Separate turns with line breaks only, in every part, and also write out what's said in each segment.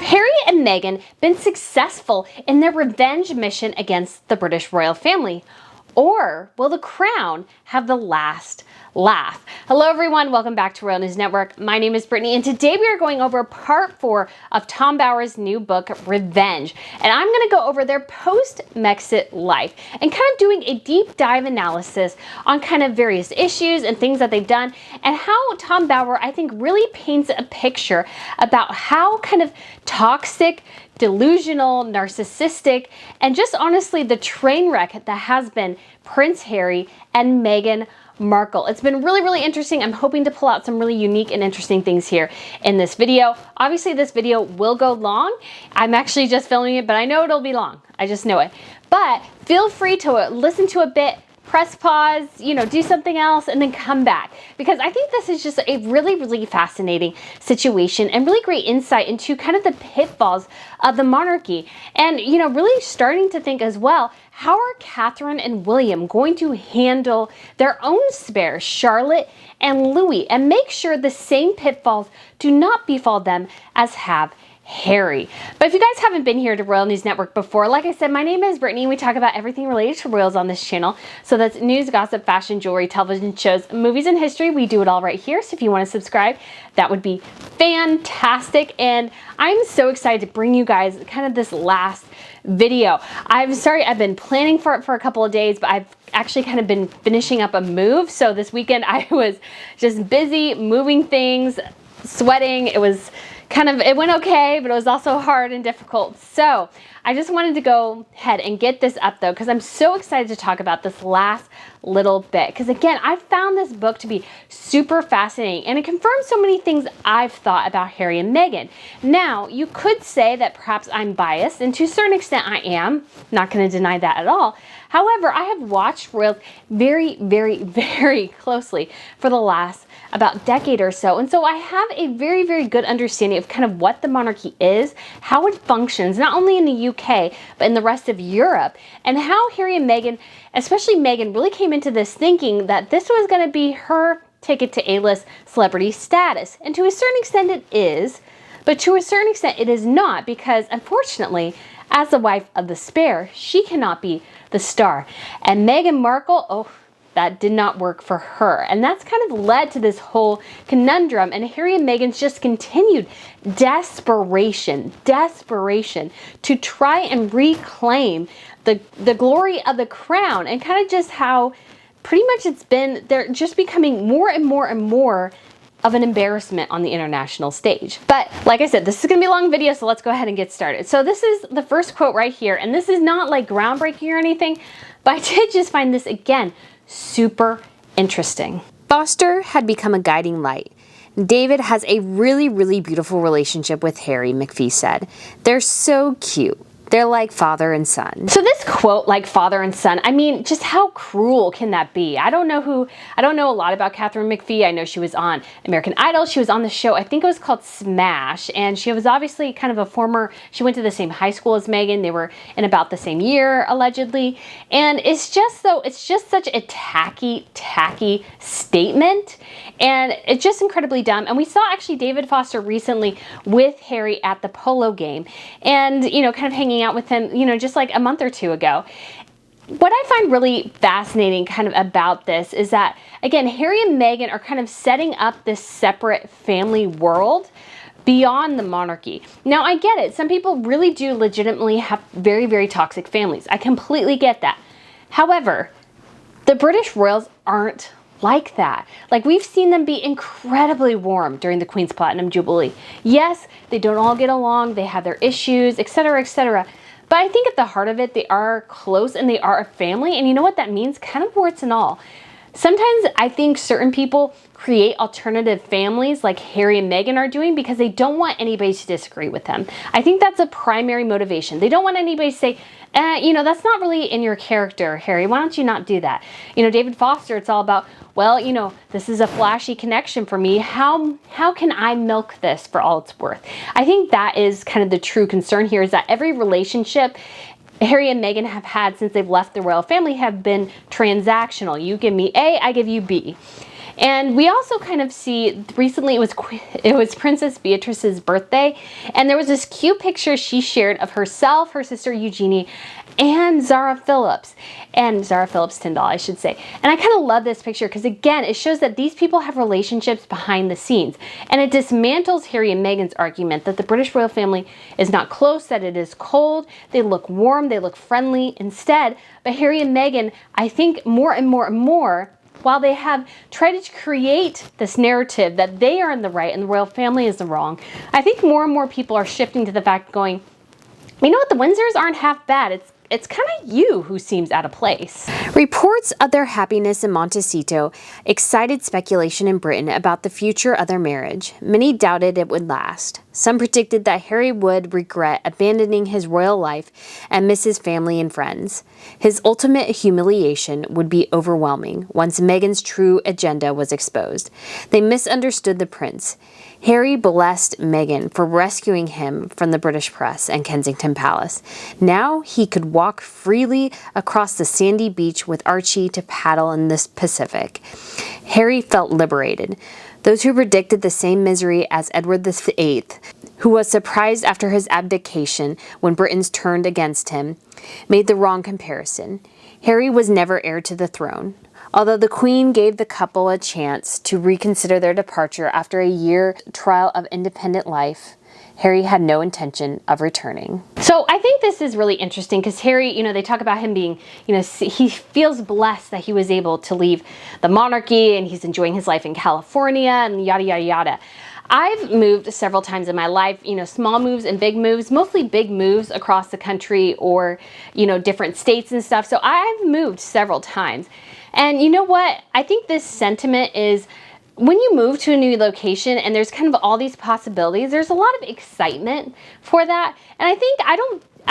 Harry and Meghan been successful in their revenge mission against the British royal family? Or will the crown have the last laugh? Hello everyone, welcome back to Royal News Network. My name is Brittany and today we are going over part 4 of Tom Bower's new book, Revenge. And I'm going to go over their post-Megxit life and kind of doing a deep dive analysis on kind of various issues and things that they've done and how Tom Bower, I think, really paints a picture about how kind of toxic, delusional, narcissistic, and just honestly the train wreck that has been Prince Harry and Meghan Markle. It's been really interesting. I'm hoping to pull out some really unique and interesting things here in this video. Obviously this video will go long. I'm actually just filming it, but I know it'll be long. I just know it. But feel free to listen to a bit, press pause, do something else, and then come back. Because I think this is just a really fascinating situation and really great insight into kind of the pitfalls of the monarchy. And, really starting to think as well, how are Catherine and William going to handle their own spares, Charlotte and Louis, and make sure the same pitfalls do not befall them as have Harry. But if you guys haven't been here to Royal News Network before, like I said, my name is Brittany and we talk about everything related to royals on this channel. So that's news, gossip, fashion, jewelry, television shows, movies, and history. We do it all right here. So if you want to subscribe, that would be fantastic. And I'm so excited to bring you guys kind of this last video. I'm sorry, I've been planning for it for a couple of days, but I've actually kind of been finishing up a move. So this weekend I was just busy moving things, sweating. It went okay, but it was also hard and difficult. So I just wanted to go ahead and get this up though, because I'm so excited to talk about this last little bit. Because again, I found this book to be super fascinating and it confirms so many things I've thought about Harry and Meghan. Now, you could say that perhaps I'm biased, and to a certain extent I am. Not going to deny that at all. However, I have watched royals very closely for the last about decade or so. And so I have a very good understanding of kind of what the monarchy is, how it functions, not only in the UK, but in the rest of Europe, and how Harry and Meghan, especially Meghan, really came into this thinking that this was going to be her ticket to A-list celebrity status. And to a certain extent it is, but to a certain extent it is not, because unfortunately, as the wife of the spare, she cannot be the star. And Meghan Markle, that did not work for her. And that's kind of led to this whole conundrum. And Harry and Meghan's just continued desperation to try and reclaim the glory of the crown, and kind of just how pretty much they're just becoming more and more of an embarrassment on the international stage. But like I said, this is gonna be a long video, so let's go ahead and get started. So this is the first quote right here, and this is not like groundbreaking or anything, but I did just find this again super interesting. Foster had become a guiding light. David has a really beautiful relationship with Harry, McPhee said. They're so cute. They're like father and son. So this quote, like father and son, I mean, just how cruel can that be? I don't know a lot about Catherine McPhee. I know she was on American Idol. She was on the show, I think it was called Smash. And she was obviously kind of she went to the same high school as Meghan. They were in about the same year, allegedly. And it's just such a tacky statement. And it's just incredibly dumb. And we saw actually David Foster recently with Harry at the polo game. And, kind of hanging out with him, just like a month or two ago. What I find really fascinating kind of about this is that, again, Harry and Meghan are kind of setting up this separate family world beyond the monarchy. Now, I get it. Some people really do legitimately have very toxic families. I completely get that. However, the British royals aren't like that. Like, we've seen them be incredibly warm during the Queen's Platinum Jubilee. Yes, they don't all get along, they have their issues, etc. But I think at the heart of it, they are close and they are a family, and you know what that means? Kind of warts and all. Sometimes I think certain people create alternative families like Harry and Meghan are doing because they don't want anybody to disagree with them. I think that's a primary motivation. They don't want anybody to say, that's not really in your character, Harry. Why don't you not do that? David Foster, it's all about, well, this is a flashy connection for me. How can I milk this for all it's worth? I think that is kind of the true concern here, is that every relationship Harry and Meghan have had since they've left the royal family have been transactional. You give me A, I give you B. And we also kind of see, recently it was Princess Beatrice's birthday, and there was this cute picture she shared of herself, her sister Eugenie, and Zara Phillips Tyndall, I should say. And I kind of love this picture because, again, it shows that these people have relationships behind the scenes, and it dismantles Harry and Meghan's argument that the British royal family is not close, that it is cold. They look warm, they look friendly instead. But Harry and Meghan, I think more and more and more, while they have tried to create this narrative that they are in the right and the royal family is the wrong, I think more and more people are shifting to the fact going, you know what, the Windsors aren't half bad. It's kind of you who seems out of place.
Reports of their happiness in Montecito excited speculation in Britain about the future of their marriage. Many doubted it would last. Some predicted that Harry would regret abandoning his royal life and miss his family and friends. His ultimate humiliation would be overwhelming once Meghan's true agenda was exposed. They misunderstood the prince. Harry blessed Meghan for rescuing him from the British press and Kensington Palace. Now he could walk freely across the sandy beach with Archie to paddle in the Pacific. Harry felt liberated. Those who predicted the same misery as Edward VIII, who was surprised after his abdication when Britons turned against him, made the wrong comparison. Harry was never heir to the throne. Although the Queen gave the couple a chance to reconsider their departure after a year trial of independent life, Harry had no intention of returning.
So I think this is really interesting because Harry, they talk about him being, he feels blessed that he was able to leave the monarchy and he's enjoying his life in California and yada, yada, yada. I've moved several times in my life, small moves and big moves, mostly big moves across the country or, different states and stuff. So I've moved several times. And you know what? I think this sentiment is when you move to a new location and there's kind of all these possibilities, there's a lot of excitement for that. And I think I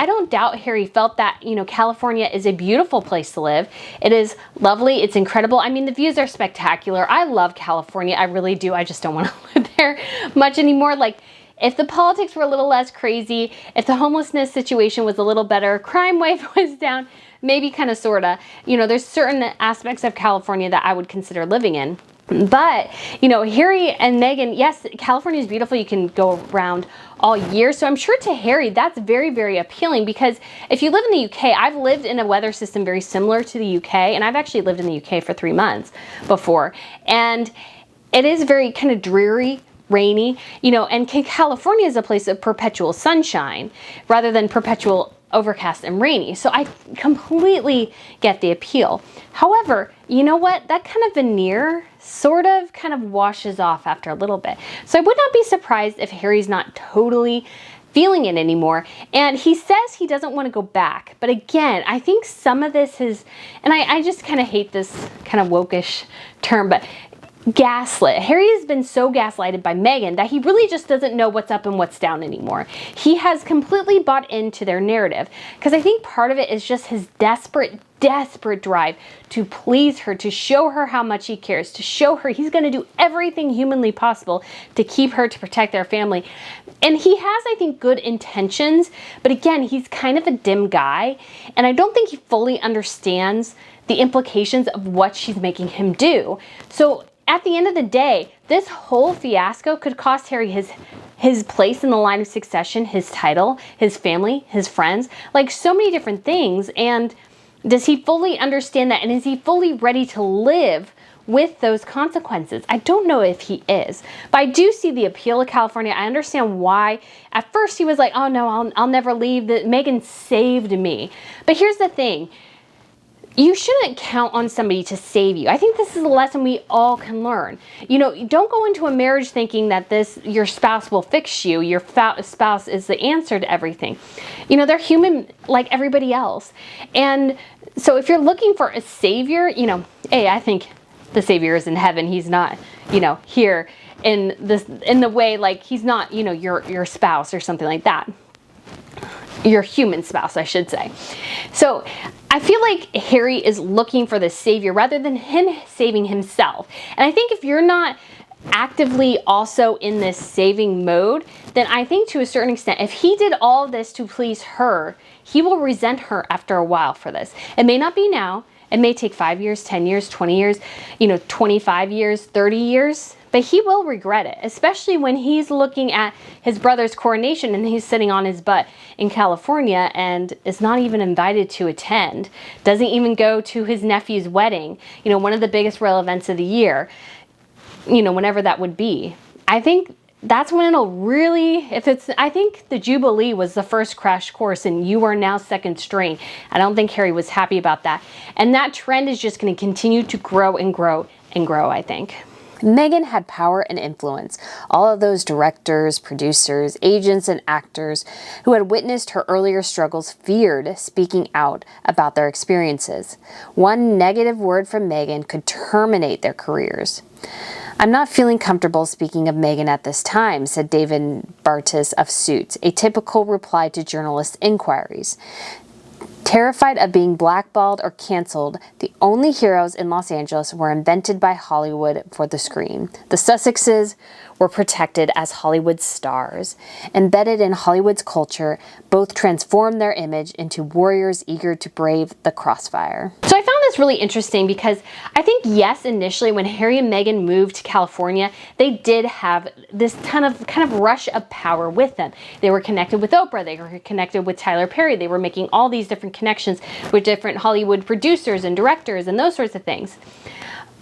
don't doubt Harry felt that, California is a beautiful place to live. It is lovely. It's incredible. I mean, the views are spectacular. I love California. I really do. I just don't want to live there much anymore. Like, if the politics were a little less crazy, if the homelessness situation was a little better, crime wave was down, maybe kind of, sort of, there's certain aspects of California that I would consider living in. But, Harry and Meghan, yes, California is beautiful. You can go around all year. So I'm sure to Harry, that's very, very appealing because if you live in the UK, I've lived in a weather system very similar to the UK, and I've actually lived in the UK for 3 months before. And it is very kind of dreary, rainy, and California is a place of perpetual sunshine rather than perpetual overcast and rainy. So I completely get the appeal. However, you know what? That kind of veneer sort of kind of washes off after a little bit. So I would not be surprised if Harry's not totally feeling it anymore. And he says he doesn't want to go back. But again, I think some of this is, and I just kind of hate this kind of wokish term, but gaslit. Harry has been so gaslighted by Meghan that he really just doesn't know what's up and what's down anymore. He has completely bought into their narrative because I think part of it is just his desperate drive to please her, to show her how much he cares, to show her he's going to do everything humanly possible to keep her, to protect their family. And he has, I think, good intentions, but again, he's kind of a dim guy, and I don't think he fully understands the implications of what she's making him do. So at the end of the day, this whole fiasco could cost Harry his place in the line of succession, his title, his family, his friends, like so many different things. And does he fully understand that? And is he fully ready to live with those consequences? I don't know if he is, but I do see the appeal of California. I understand why. At first he was like, oh no, I'll never leave. Meghan saved me. But here's the thing. You shouldn't count on somebody to save you. I think this is a lesson we all can learn. Don't go into a marriage thinking that your spouse will fix you. Your spouse is the answer to everything. They're human like everybody else. And so if you're looking for a savior, hey, I think the savior is in heaven. He's not, here in the way, like he's not, your spouse or something like that. Your human spouse, I should say. So I feel like Harry is looking for the savior rather than him saving himself. And I think if you're not actively also in this saving mode, then I think to a certain extent, if he did all this to please her, he will resent her after a while for this. It may not be now. It may take 5 years, 10 years, 20 years, 25 years, 30 years, but he will regret it, especially when he's looking at his brother's coronation and he's sitting on his butt in California and is not even invited to attend, doesn't even go to his nephew's wedding, one of the biggest royal events of the year, whenever that would be. I think that's when it'll really, I think the Jubilee was the first crash course and you are now second string. I don't think Harry was happy about that. And that trend is just going to continue to grow and grow and grow, I think.
Meghan had power and influence. All of those directors, producers, agents, and actors who had witnessed her earlier struggles feared speaking out about their experiences. One negative word from Meghan could terminate their careers. "I'm not feeling comfortable speaking of Meghan at this time," said David Bartus of Suits, a typical reply to journalists' inquiries. Terrified of being blackballed or canceled, the only heroes in Los Angeles were invented by Hollywood for the screen. The Sussexes were protected as Hollywood stars. Embedded in Hollywood's culture, both transformed their image into warriors eager to brave the crossfire. So I found this really interesting because I think, yes, initially when Harry and Meghan moved to California, they did have this kind of rush of power with them. They were connected with Oprah, they were connected with Tyler Perry, they were making all these different connections with different Hollywood producers and directors and those sorts of things.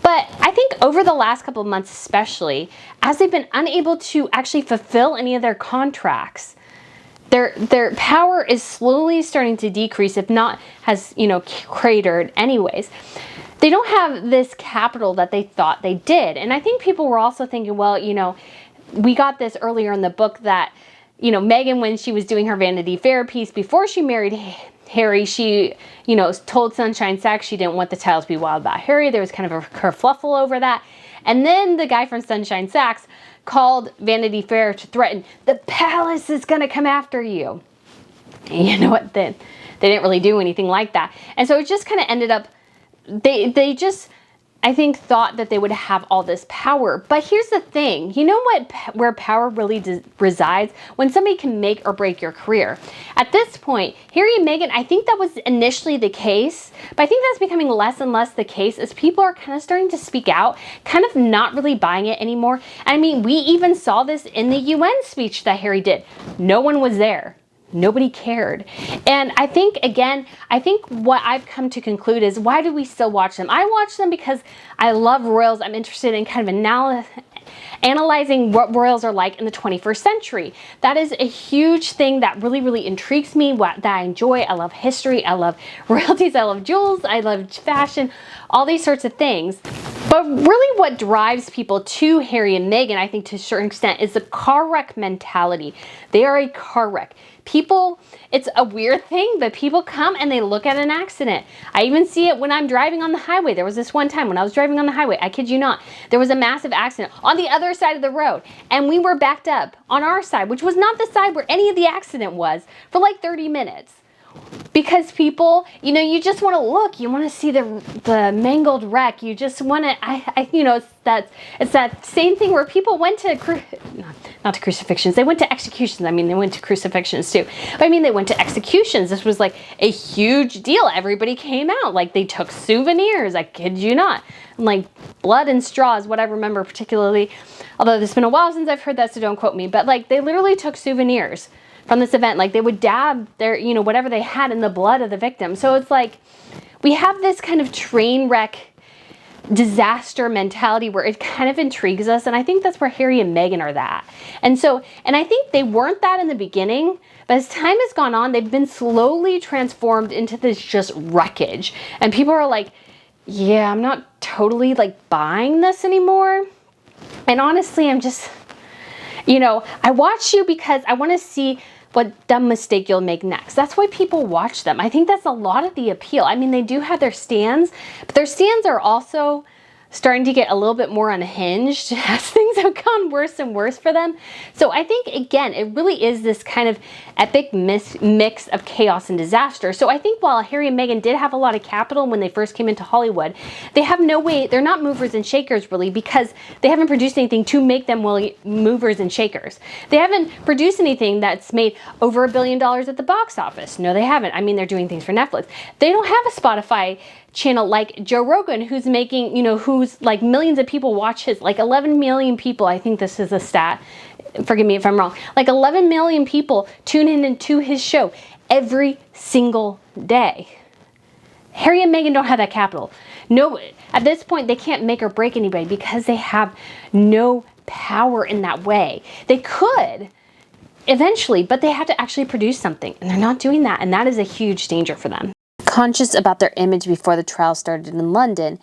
But I think over the last couple of months especially, as they've been unable to actually fulfill any of their contracts, their power is slowly starting to decrease, if not has, cratered anyways. They don't have this capital that they thought they did. And I think people were also thinking, well, we got this earlier in the book that, Meghan, when she was doing her Vanity Fair piece before she married Harry, she, told Sunshine Sachs she didn't want the title to be wild about Harry. There was kind of a kerfluffle over that. And then the guy from Sunshine Sachs called Vanity Fair to threaten, the palace is going to come after you. And you know what? They didn't really do anything like that. And so it just kind of ended up, they just, I think, thought that they would have all this power. But here's the thing, where power really resides? When somebody can make or break your career. At this point, Harry and Meghan, I think that was initially the case, but I think that's becoming less and less the case as people are kind of starting to speak out, kind of not really buying it anymore. I mean, we even saw this in the UN speech that Harry did. No one was there. Nobody cared. And I think what I've come to conclude is, why do we still watch them? I watch them because I love royals. I'm interested in kind of analyzing what royals are like in the 21st century. That is a huge thing that really, really intrigues me, that I enjoy. I love history. I love royalties. I love jewels. I love fashion, all these sorts of things. But really what drives people to Harry and Meghan, I think to a certain extent, is the car wreck mentality. They are a car wreck. People, it's a weird thing, but people come and they look at an accident. I even see it when I'm driving on the highway. There was this one time when I was driving on the highway, I kid you not, there was a massive accident on the other side of the road, and we were backed up on our side, which was not the side where any of the accident was, for like 30 minutes. Because people, you just want to look, you want to see the mangled wreck. You just want to, it's that same thing where people went to, not to crucifixions, they went to executions. I mean, they went to crucifixions too. But I mean, they went to executions. This was like a huge deal. Everybody came out, like they took souvenirs. I kid you not. Like blood and straws, what I remember particularly, although it's been a while since I've heard that, so don't quote me, but like they literally took souvenirs from this event. Like they would dab their, whatever they had in the blood of the victim. So it's like, we have this kind of train wreck disaster mentality where it kind of intrigues us. And I think that's where Harry and Meghan are that. And I think they weren't that in the beginning, but as time has gone on, they've been slowly transformed into this just wreckage. And people are like, yeah, I'm not totally like buying this anymore. And honestly, I'm just, I watch you because I want to see what dumb mistake you'll make next. That's why people watch them. I think that's a lot of the appeal. I mean, they do have their stands, but their stands are also
starting to get a little bit more unhinged as things have gone worse and worse for them. So I think, again, it really is this kind of epic mix of chaos and disaster. So I think while Harry and Meghan did have a lot of capital when they first came into Hollywood, they have no way, they're not movers and shakers really, because they haven't produced anything to make them movers and shakers. They haven't produced anything that's made over $1 billion at the box office. No, they haven't. I mean, they're doing things for Netflix. They don't have a Spotify channel like Joe Rogan, who's making, who's like millions of people watch his, like 11 million people, I think this is a stat, forgive me if I'm wrong, like 11 million people tune in into his show every single day. Harry and Meghan don't have that capital. No, at this point, they can't make or break anybody because they have no power in that way. They could eventually, but they have to actually produce something, and they're not doing that, and that is a huge danger for them.
Conscious about their image before the trial started in London,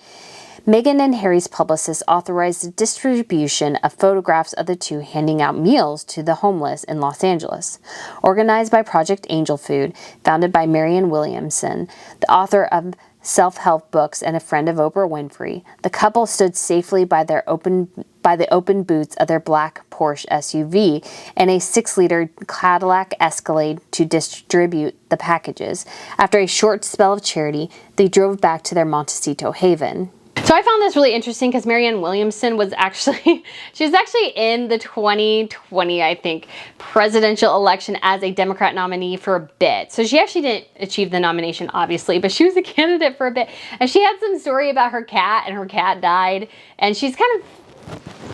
Meghan and Harry's publicist authorized the distribution of photographs of the two handing out meals to the homeless in Los Angeles. Organized by Project Angel Food, founded by Marianne Williamson, the author of self-help books and a friend of Oprah Winfrey, the couple stood safely by the open boots of their black Porsche SUV and a 6-liter Cadillac Escalade to distribute the packages. After a short spell of charity, they drove back to their Montecito haven.
So I found this really interesting because Marianne Williamson was actually, she was actually in the 2020, I think, presidential election as a Democrat nominee for a bit. So she actually didn't achieve the nomination, obviously, but she was a candidate for a bit. And she had some story about her cat, and her cat died. And she's kind of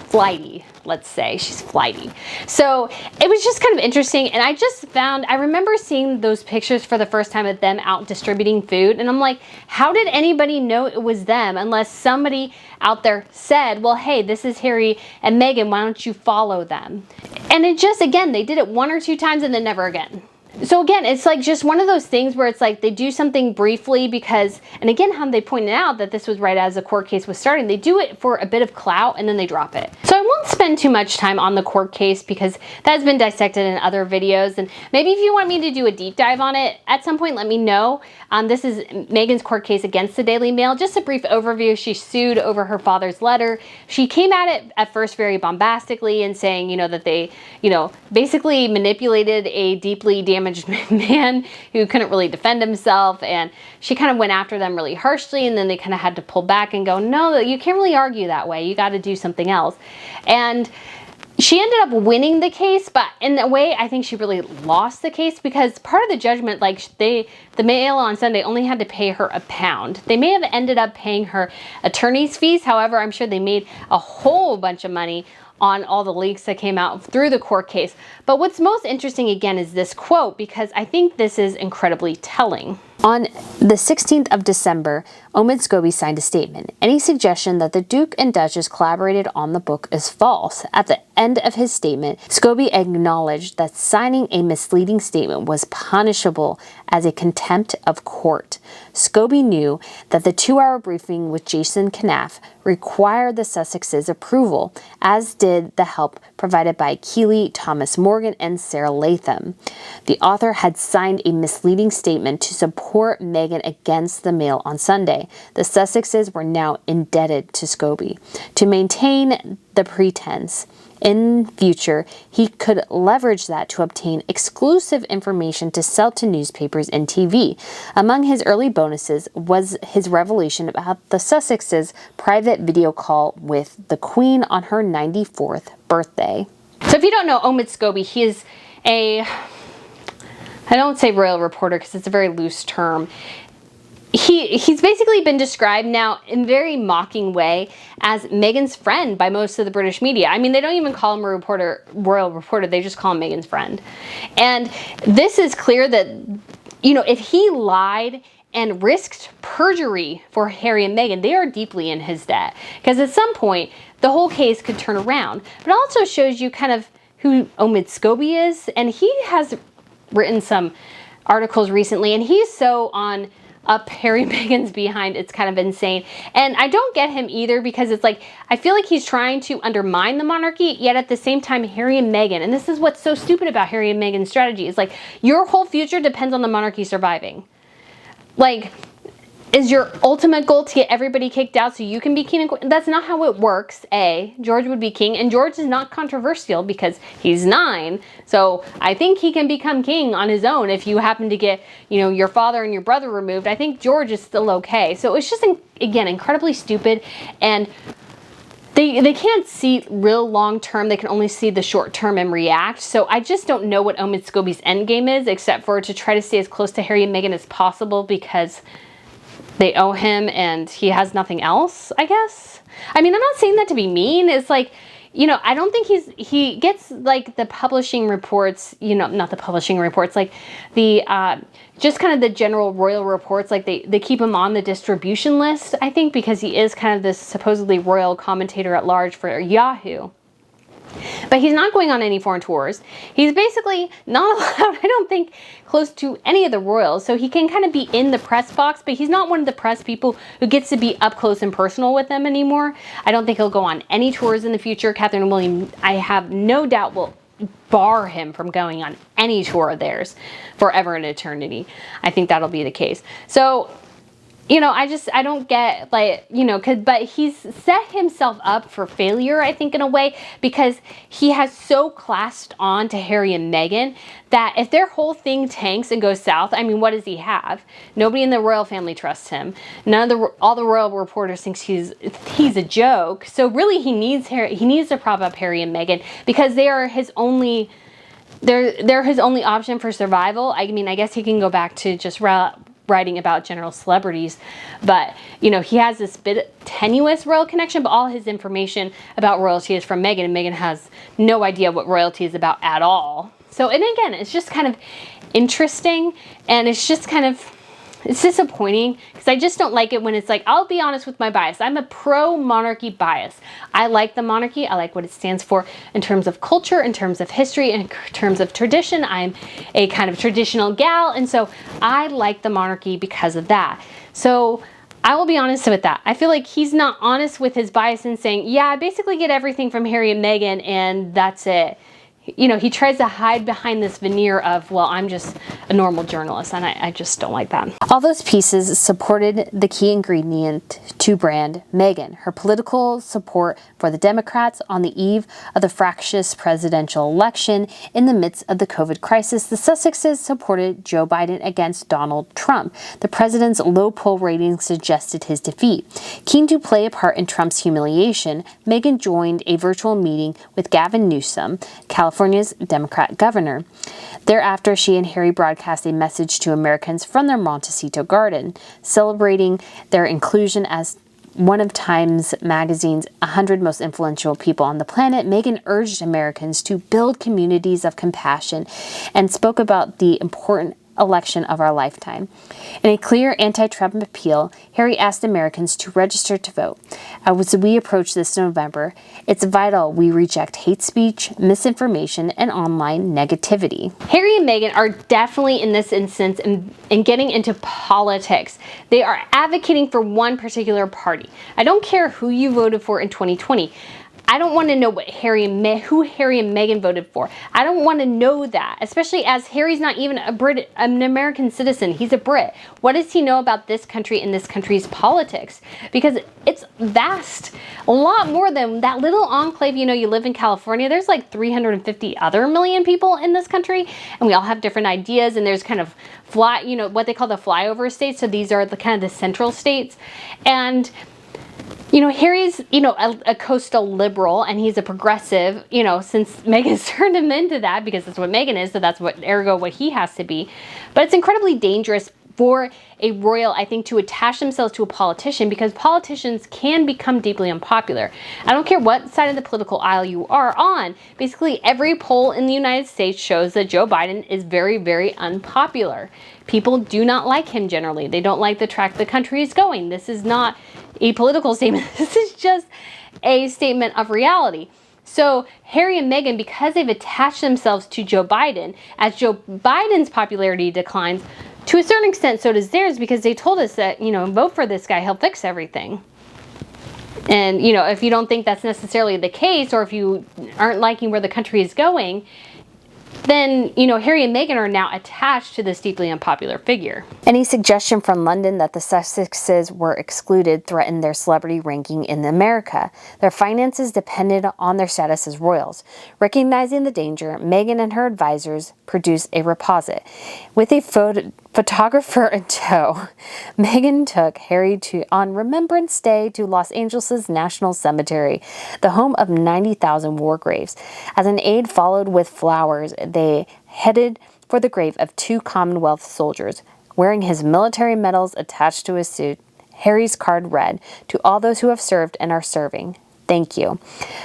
flighty, let's say. She's flighty. So it was just kind of interesting. And I remember seeing those pictures for the first time of them out distributing food. And I'm like, how did anybody know it was them unless somebody out there said, well, hey, this is Harry and Meghan, why don't you follow them? And it just, again, they did it 1 or 2 times and then never again. So again, it's like just one of those things where it's like they do something briefly because, and again, how they pointed out that this was right as the court case was starting, they do it for a bit of clout and then they drop it. So I won't spend too much time on the court case because that has been dissected in other videos, and maybe if you want me to do a deep dive on it at some point, let me know. This is Meghan's court case against the Daily Mail. Just a brief overview. She sued over her father's letter. She came at it at first very bombastically and saying, that they, basically manipulated a deeply damaged man who couldn't really defend himself, and she kind of went after them really harshly, and then they kind of had to pull back and go, no, you can't really argue that way. You got to do something else. And she ended up winning the case, but in a way, I think she really lost the case because part of the judgment, like the Mail on Sunday only had to pay her £1. They may have ended up paying her attorney's fees. However, I'm sure they made a whole bunch of money on all the leaks that came out through the court case. But what's most interesting, again, is this quote, because I think this is incredibly telling.
On the 16th of December, Omid Scobie signed a statement. Any suggestion that the Duke and Duchess collaborated on the book is false. At the end of his statement, Scobie acknowledged that signing a misleading statement was punishable as a contempt of court. Scobie knew that the 2-hour briefing with Jason Knaff required the Sussexes' approval, as did the help provided by Keeley, Thomas Morgan, and Sarah Latham. The author had signed a misleading statement to support Meghan against the Mail on Sunday. The Sussexes were now indebted to Scobie. To maintain the pretense, in future, he could leverage that to obtain exclusive information to sell to newspapers and TV. Among his early bonuses was his revelation about the Sussexes' private video call with the Queen on her 94th birthday.
So if you don't know Omid Scobie, he is I don't say royal reporter because it's a very loose term. He's basically been described now in a very mocking way as Meghan's friend by most of the British media. I mean, they don't even call him a royal reporter, they just call him Meghan's friend. And this is clear that, if he lied and risked perjury for Harry and Meghan, they are deeply in his debt. Because at some point, the whole case could turn around. But it also shows you kind of who Omid Scobie is. And he has written some articles recently, and he's so on up Harry and Meghan's behind, it's kind of insane. And I don't get him either, because it's like, I feel like he's trying to undermine the monarchy, yet at the same time, Harry and Meghan, and this is what's so stupid about Harry and Meghan's strategy, is like, your whole future depends on the monarchy surviving. Like, is your ultimate goal to get everybody kicked out so you can be king and queen? That's not how it works. George would be king, and George is not controversial because he's 9. So I think he can become king on his own if you happen to get, your father and your brother removed. I think George is still okay. So it's just, again, incredibly stupid, and they can't see real long term. They can only see the short term and react. So I just don't know what Omid Scobie's endgame is, except for to try to stay as close to Harry and Meghan as possible because they owe him and he has nothing else, I guess. I mean, I'm not saying that to be mean. It's like, I don't think he gets like the publishing reports, not the publishing reports, like the, just kind of the general royal reports, like they keep him on the distribution list, I think, because he is kind of this supposedly royal commentator at large for Yahoo. But he's not going on any foreign tours. He's basically not allowed, I don't think, close to any of the royals. So he can kind of be in the press box, but he's not one of the press people who gets to be up close and personal with them anymore. I don't think he'll go on any tours in the future. Catherine and William, I have no doubt, will bar him from going on any tour of theirs forever and eternity. I think that'll be the case. So, I don't get, like, but he's set himself up for failure, I think, in a way, because he has so clasped on to Harry and Meghan that if their whole thing tanks and goes south, I mean, what does he have? Nobody in the royal family trusts him. All the royal reporters think he's a joke. So really, he needs to prop up Harry and Meghan because they are his only. They're his only option for survival. I mean, I guess he can go back to just writing about general celebrities, but he has this bit tenuous royal connection, but all his information about royalty is from Meghan, and Meghan has no idea what royalty is about at all. So, and again, it's just kind of interesting, and it's just kind of, it's disappointing because I just don't like it when it's like, I'll be honest with my bias. I'm a pro-monarchy bias. I like the monarchy. I like what it stands for in terms of culture, in terms of history, in terms of tradition. I'm a kind of traditional gal, and so I like the monarchy because of that. So I will be honest with that. I feel like he's not honest with his bias in saying, yeah, I basically get everything from Harry and Meghan, and that's it. He tries to hide behind this veneer of, well, I'm just a normal journalist, and I just don't like that.
All those pieces supported the key ingredient to brand Meghan, her political support for the Democrats on the eve of the fractious presidential election. In the midst of the COVID crisis, the Sussexes supported Joe Biden against Donald Trump. The president's low poll ratings suggested his defeat. Keen to play a part in Trump's humiliation, Meghan joined a virtual meeting with Gavin Newsom, California's Democrat governor. Thereafter, she and Harry broadcast a message to Americans from their Montecito garden, celebrating their inclusion as one of Times Magazine's 100 most influential people on the planet. Meghan urged Americans to build communities of compassion and spoke about the important election of our lifetime. In a clear anti-Trump appeal, Harry asked Americans to register to vote. As we approach this November, it's vital we reject hate speech, misinformation, and online negativity.
Harry and Meghan are definitely, in this instance, in getting into politics. They are advocating for one particular party. I don't care who you voted for in 2020. I don't want to know who Harry and Meghan voted for. I don't want to know that, especially as Harry's not even an American citizen. He's a Brit. What does he know about this country and this country's politics? Because it's vast. A lot more than that little enclave, you live in California. There's like 350 other million people in this country, and we all have different ideas, and there's kind of what they call the flyover states. So these are the kind of the central states. And Harry's, a coastal liberal, and he's a progressive, since Meghan's turned him into that, because that's what Meghan is, so that's what he has to be. But it's incredibly dangerous for a royal, I think, to attach themselves to a politician, because politicians can become deeply unpopular. I don't care what side of the political aisle you are on. Basically, every poll in the United States shows that Joe Biden is very, very unpopular. People do not like him generally. They don't like the track the country is going. This is not a political statement. This is just a statement of reality. So Harry and Meghan, because they've attached themselves to Joe Biden, as Joe Biden's popularity declines, to a certain extent, so does theirs, because they told us that, vote for this guy, he'll fix everything. And, if you don't think that's necessarily the case, or if you aren't liking where the country is going, then, you know, Harry and Meghan are now attached to this deeply unpopular figure.
Any suggestion from London that the Sussexes were excluded threatened their celebrity ranking in America. Their finances depended on their status as royals. Recognizing the danger, Meghan and her advisors produced a reposit. With a photographer in tow, Meghan took Harry on Remembrance Day to Los Angeles National Cemetery, the home of 90,000 war graves. As an aide followed with flowers, they headed for the grave of 2 Commonwealth soldiers. Wearing his military medals attached to his suit, Harry's card read, "To all those who have served and are serving, thank you."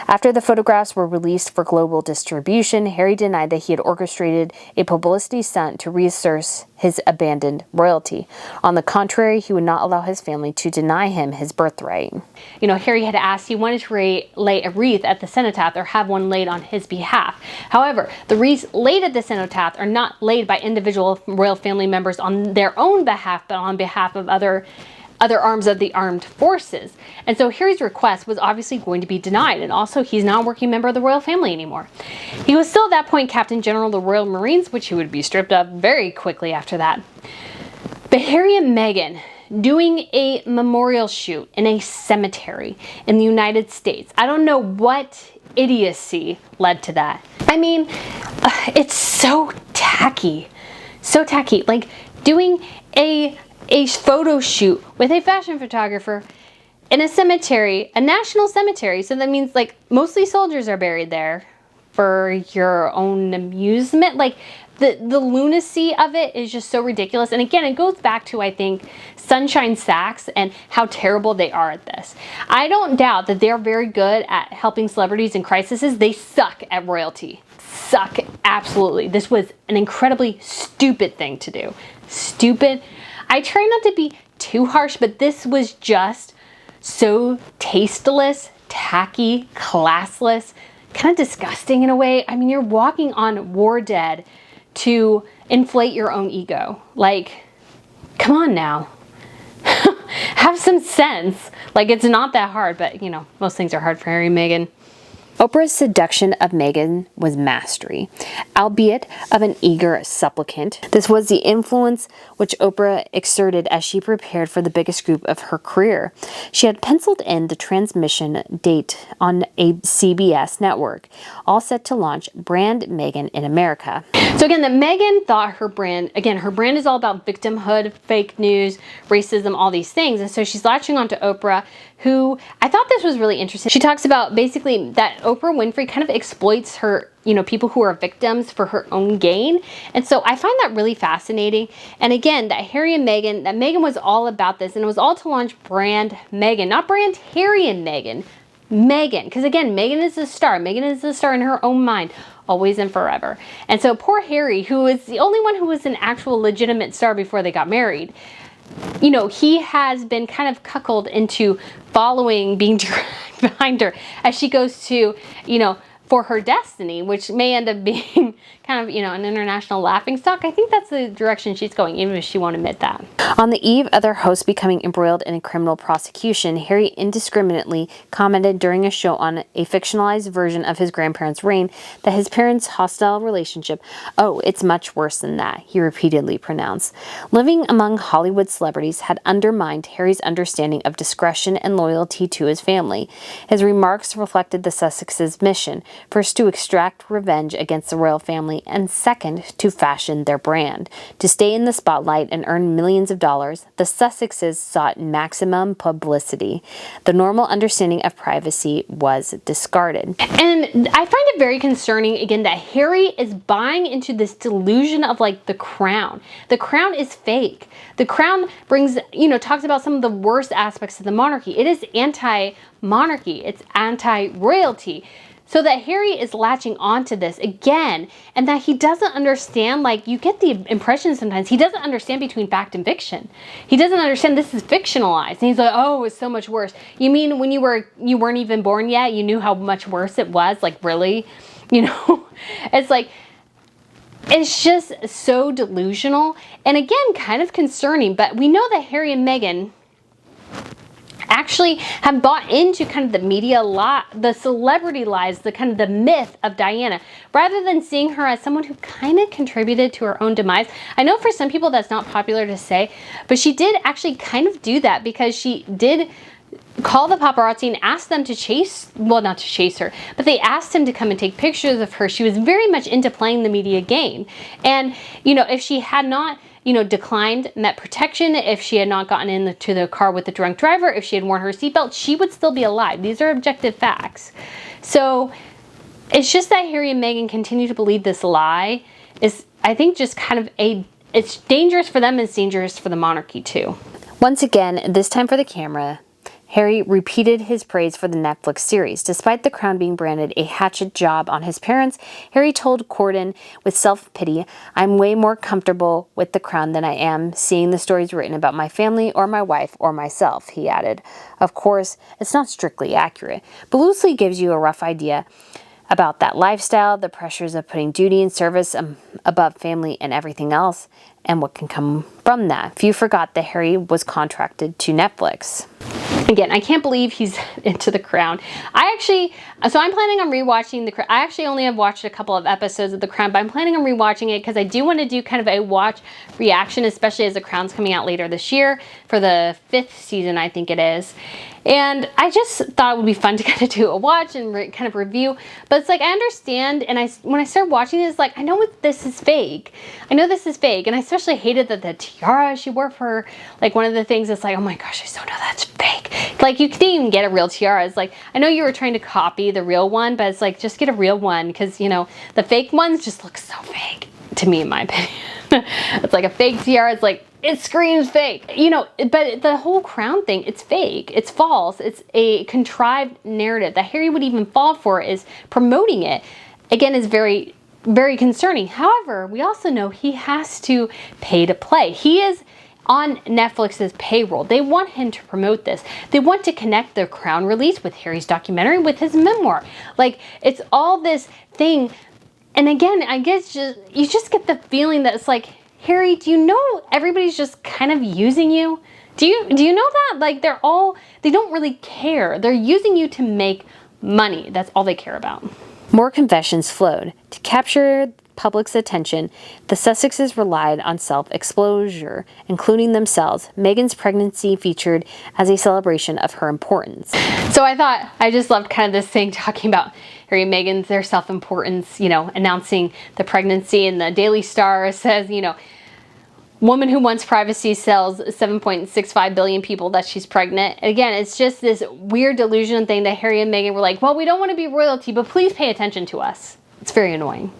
After the photographs were released for global distribution, Harry denied that he had orchestrated a publicity stunt to reassert his abandoned royalty. On the contrary, he would not allow his family to deny him his birthright.
You know, Harry had asked, he wanted to lay a wreath at the cenotaph or have one laid on his behalf. However, the wreaths laid at the cenotaph are not laid by individual royal family members on their own behalf, but on behalf of other arms of the armed forces. And so Harry's request was obviously going to be denied, and also he's not a working member of the royal family anymore. He was still at that point Captain General of the Royal Marines, which he would be stripped of very quickly after that. But Harry and Meghan doing a memorial shoot in a cemetery in the United States. I don't know what idiocy led to that. I mean, it's so tacky. So tacky. Like doing a photo shoot with a fashion photographer in a cemetery, a national cemetery. So that means like mostly soldiers are buried there for your own amusement. Like the lunacy of it is just so ridiculous. And again, it goes back to, I think, Sunshine Sachs and how terrible they are at this. I don't doubt that they're very good at helping celebrities in crises. They suck at royalty. Suck, absolutely. This was an incredibly stupid thing to do. Stupid. I try not to be too harsh, but this was just so tasteless, tacky, classless, kind of disgusting in a way. I mean, you're walking on war dead to inflate your own ego. Like, come on now. Have some sense. Like, it's not that hard, but, you know, most things are hard for Harry and Meghan.
Oprah's seduction of Meghan was mastery, albeit of an eager supplicant. This was the influence which Oprah exerted as she prepared for the biggest group of her career. She had penciled in the transmission date on a CBS network, all set to launch brand Meghan in America.
So again, that Meghan thought her brand is all about victimhood, fake news, racism, all these things. And so she's latching onto Oprah, who I thought this was really interesting. She talks about basically that Oprah Winfrey kind of exploits her, you know, people who are victims for her own gain. And so I find that really fascinating. And again, that Harry and Meghan, that Meghan was all about this, and it was all to launch brand Meghan, not brand Harry and Meghan. Meghan, because again, Meghan is the star. Meghan is the star in her own mind, always and forever. And so poor Harry, who is the only one who was an actual legitimate star before they got married, you know, he has been kind of cuckolded into following, being dragged behind her as she goes to, you know, for her destiny, which may end up being kind of, you know, an international laughingstock. I think that's the direction she's going, even if she won't admit that.
On the eve of their host becoming embroiled in a criminal prosecution, Harry indiscriminately commented during a show on a fictionalized version of his grandparents' reign that his parents' hostile relationship, "Oh, it's much worse than that," he repeatedly pronounced. Living among Hollywood celebrities had undermined Harry's understanding of discretion and loyalty to his family. His remarks reflected the Sussexes' mission, first to extract revenge against the royal family, and second, to fashion their brand. To stay in the spotlight and earn millions of dollars, the Sussexes sought maximum publicity. The normal understanding of privacy was discarded.
And I find it very concerning, again, that Harry is buying into this delusion of like the crown. The crown is fake. The crown brings, you know, talks about some of the worst aspects of the monarchy. It is anti-monarchy. It's anti-royalty. So that Harry is latching onto this again, and that he doesn't understand, like, you get the impression sometimes, he doesn't understand between fact and fiction. He doesn't understand this is fictionalized. And he's like, oh, it's so much worse. You mean when you weren't even born yet, you knew how much worse it was? Like, really? You know? It's like, it's just so delusional. And again, kind of concerning, but we know that Harry and Meghan actually have bought into kind of the media the celebrity lies, the kind of the myth of Diana, rather than seeing her as someone who kind of contributed to her own demise. I know for some people that's not popular to say, but she did actually kind of do that, because she did call the paparazzi and ask them to not to chase her, but they asked him to come and take pictures of her. She was very much into playing the media game. And, you know, if she had not, you know, declined Met protection, if she had not gotten into the car with the drunk driver, if she had worn her seatbelt, she would still be alive. These are objective facts. So it's just that Harry and Meghan continue to believe this lie is, I think, just kind of it's dangerous for them, and it's dangerous for the monarchy too.
Once again, this time for the camera, Harry repeated his praise for the Netflix series. Despite The Crown being branded a hatchet job on his parents, Harry told Corden with self-pity, "I'm way more comfortable with The Crown than I am seeing the stories written about my family or my wife or myself," he added. Of course, it's not strictly accurate, but loosely gives you a rough idea about that lifestyle, the pressures of putting duty and service above family and everything else, and what can come from that. Few forgot that Harry was contracted to Netflix.
Again, I can't believe he's into The Crown. So I'm planning on rewatching The Crown. I actually only have watched a couple of episodes of The Crown, but I'm planning on rewatching it because I do want to do kind of a watch reaction, especially as The Crown's coming out later this year for the 5th season, I think it is. And I just thought it would be fun to kind of do a watch and kind of review. But it's like, I understand, and when I started watching this, like, I know this is fake. I know this is fake, and I especially hated that the tiara she wore for her, like, one of the things that's like, oh my gosh, I so know that's fake. Like, you couldn't even get a real tiara. It's like, I know you were trying to copy the real one, but it's like, just get a real one, because, you know, the fake ones just look so fake, to me, in my opinion. It's like a fake tiara. It's like, it screams fake, you know, but the whole Crown thing, it's fake, it's false, it's a contrived narrative that Harry would even fall for. Is promoting it, again, is very, very concerning. However, we also know he has to pay to play. He is on Netflix's payroll. They want him to promote this. They want to connect the Crown release with Harry's documentary, with his memoir. Like, it's all this thing. And again, I guess you just get the feeling that it's like, Harry, do you know everybody's just kind of using you? Do you know that? Like, they don't really care. They're using you to make money. That's all they care about.
More confessions flowed. To capture public's attention, the Sussexes relied on self-exposure, including themselves. Meghan's pregnancy featured as a celebration of her importance.
So I just loved kind of this thing talking about Harry and Meghan, their self-importance, you know, announcing the pregnancy, and the Daily Star says, you know, woman who wants privacy tells 7.65 billion people that she's pregnant. And again, it's just this weird delusion thing that Harry and Meghan were like, well, we don't want to be royalty, but please pay attention to us. It's very annoying.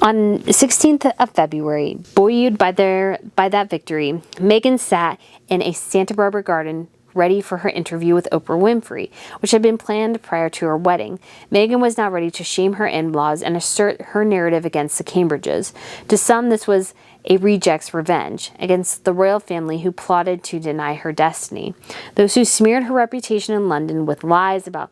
On 16th of February, buoyed by that victory, Meghan sat in a Santa Barbara garden ready for her interview with Oprah Winfrey, which had been planned prior to her wedding. Meghan was now ready to shame her in-laws and assert her narrative against the Cambridges. To some, this was a reject's revenge against the royal family who plotted to deny her destiny. Those who smeared her reputation in London with lies about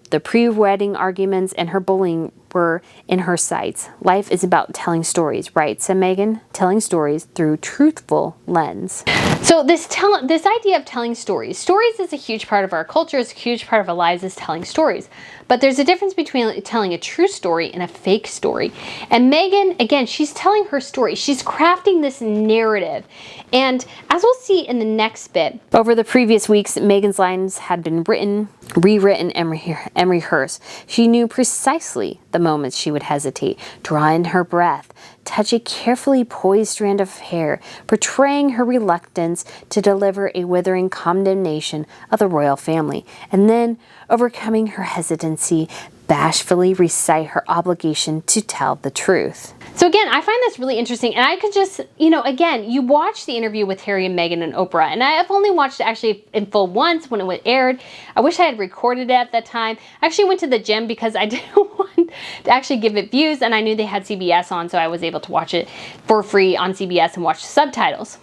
the pre-wedding arguments and her bullying were in her sights. Life is about telling stories, right? Said Meghan, telling stories through truthful lens.
So this idea of telling stories is a huge part of our culture. It's a huge part of our lives, is telling stories. But there's a difference between telling a true story and a fake story. And Meghan, again, she's telling her story. She's crafting this narrative. And as we'll see in the next bit,
over the previous weeks, Meghan's lines had been written, rewritten, and rehearsed. She knew precisely the moments she would hesitate, draw in her breath, touch a carefully poised strand of hair, portraying her reluctance to deliver a withering condemnation of the royal family, and then, overcoming her hesitancy, bashfully recite her obligation to tell the truth.
So again, I find this really interesting, and I could just, you know, again, you watch the interview with Harry and Meghan and Oprah, and I have only watched it actually in full once when it aired. I wish I had recorded it at that time. I actually went to the gym because I didn't want to actually give it views, and I knew they had CBS on, so I was able to watch it for free on CBS and watch the subtitles.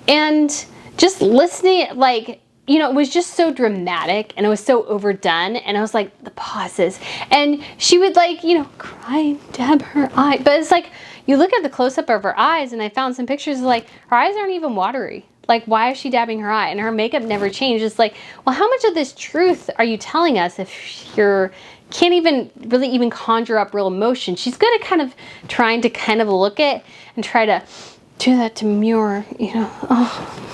And just listening, like, you know, it was just so dramatic and it was so overdone, and I was like, the pauses, and she would, like, you know, cry, dab her eye, but it's like, you look at the close-up of her eyes, and I found some pictures, like, her eyes aren't even watery. Like, why is she dabbing her eye? And her makeup never changed. It's like, well, how much of this truth are you telling us if you're can't even really even conjure up real emotion? She's good at kind of trying to kind of look at and try to do that demure, you know. Oh.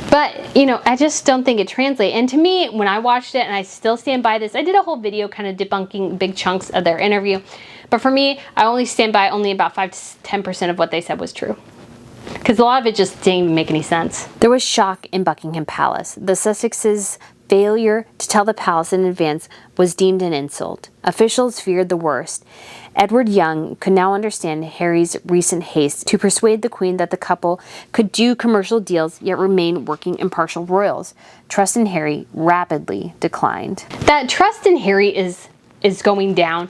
But, you know, I just don't think it translates. And to me, when I watched it, and I still stand by this, I did a whole video kind of debunking big chunks of their interview. But for me, I only stand by only about 5 to 10% of what they said was true. Because a lot of it just didn't even make any sense.
There was shock in Buckingham Palace. The Sussexes' failure to tell the palace in advance was deemed an insult. Officials feared the worst. Edward Young could now understand Harry's recent haste to persuade the Queen that the couple could do commercial deals yet remain working impartial royals. Trust in Harry rapidly declined.
That trust in Harry is going down.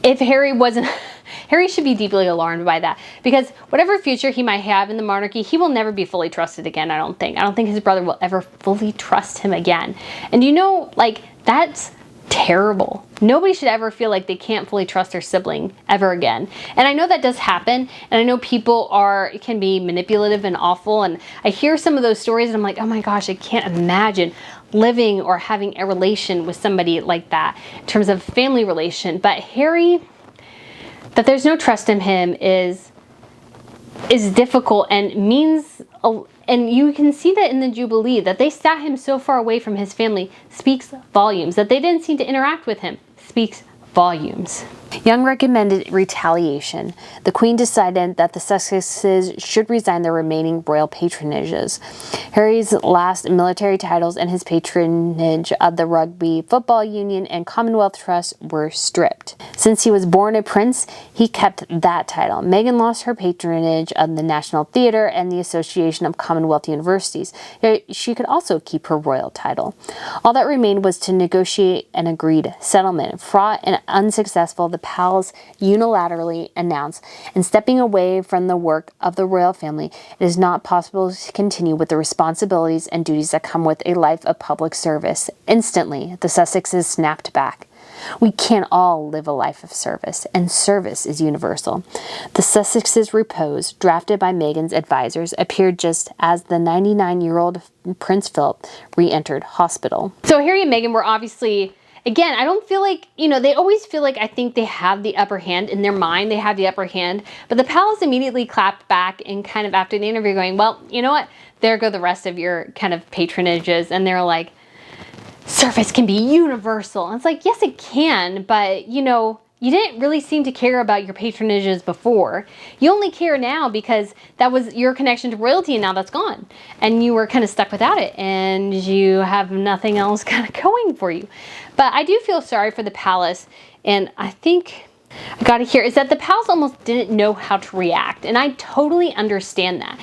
If Harry wasn't... Harry should be deeply alarmed by that, because whatever future he might have in the monarchy, he will never be fully trusted again, I don't think. I don't think his brother will ever fully trust him again. And you know, like, that's terrible. Nobody should ever feel like they can't fully trust their sibling ever again. And I know that does happen, and I know people can be manipulative and awful, and I hear some of those stories and I'm like, oh my gosh, I can't imagine living or having a relation with somebody like that in terms of family relation. But Harry, that there's no trust in him is difficult, and means, and you can see that in the Jubilee, that they sat him so far away from his family speaks volumes. That they didn't seem to interact with him speaks volumes.
Young recommended retaliation. The Queen decided that the Sussexes should resign their remaining royal patronages. Harry's last military titles and his patronage of the Rugby Football Union and Commonwealth Trust were stripped. Since he was born a prince, he kept that title. Meghan lost her patronage of the National Theatre and the Association of Commonwealth Universities. She could also keep her royal title. All that remained was to negotiate an agreed settlement. Fraught and unsuccessful, the palace unilaterally announced, and stepping away from the work of the royal family, it is not possible to continue with the responsibilities and duties that come with a life of public service. Instantly, the Sussexes snapped back. We can't all live a life of service, and service is universal. The Sussexes' repose, drafted by Meghan's advisors, appeared just as the 99-year-old Prince Philip re-entered hospital.
So Harry and Meghan were obviously... Again, I don't feel like, you know, they always feel like I think they have the upper hand. In their mind, they have the upper hand. But the palace immediately clapped back and kind of after the interview going, well, you know what? There go the rest of your kind of patronages. And they're like, service can be universal. And it's like, yes, it can. But, you know, you didn't really seem to care about your patronages before. You only care now because that was your connection to royalty, and now that's gone. And you were kind of stuck without it, and you have nothing else kind of going for you. But I do feel sorry for the palace, and I think I got to hear is that the palace almost didn't know how to react, and I totally understand that.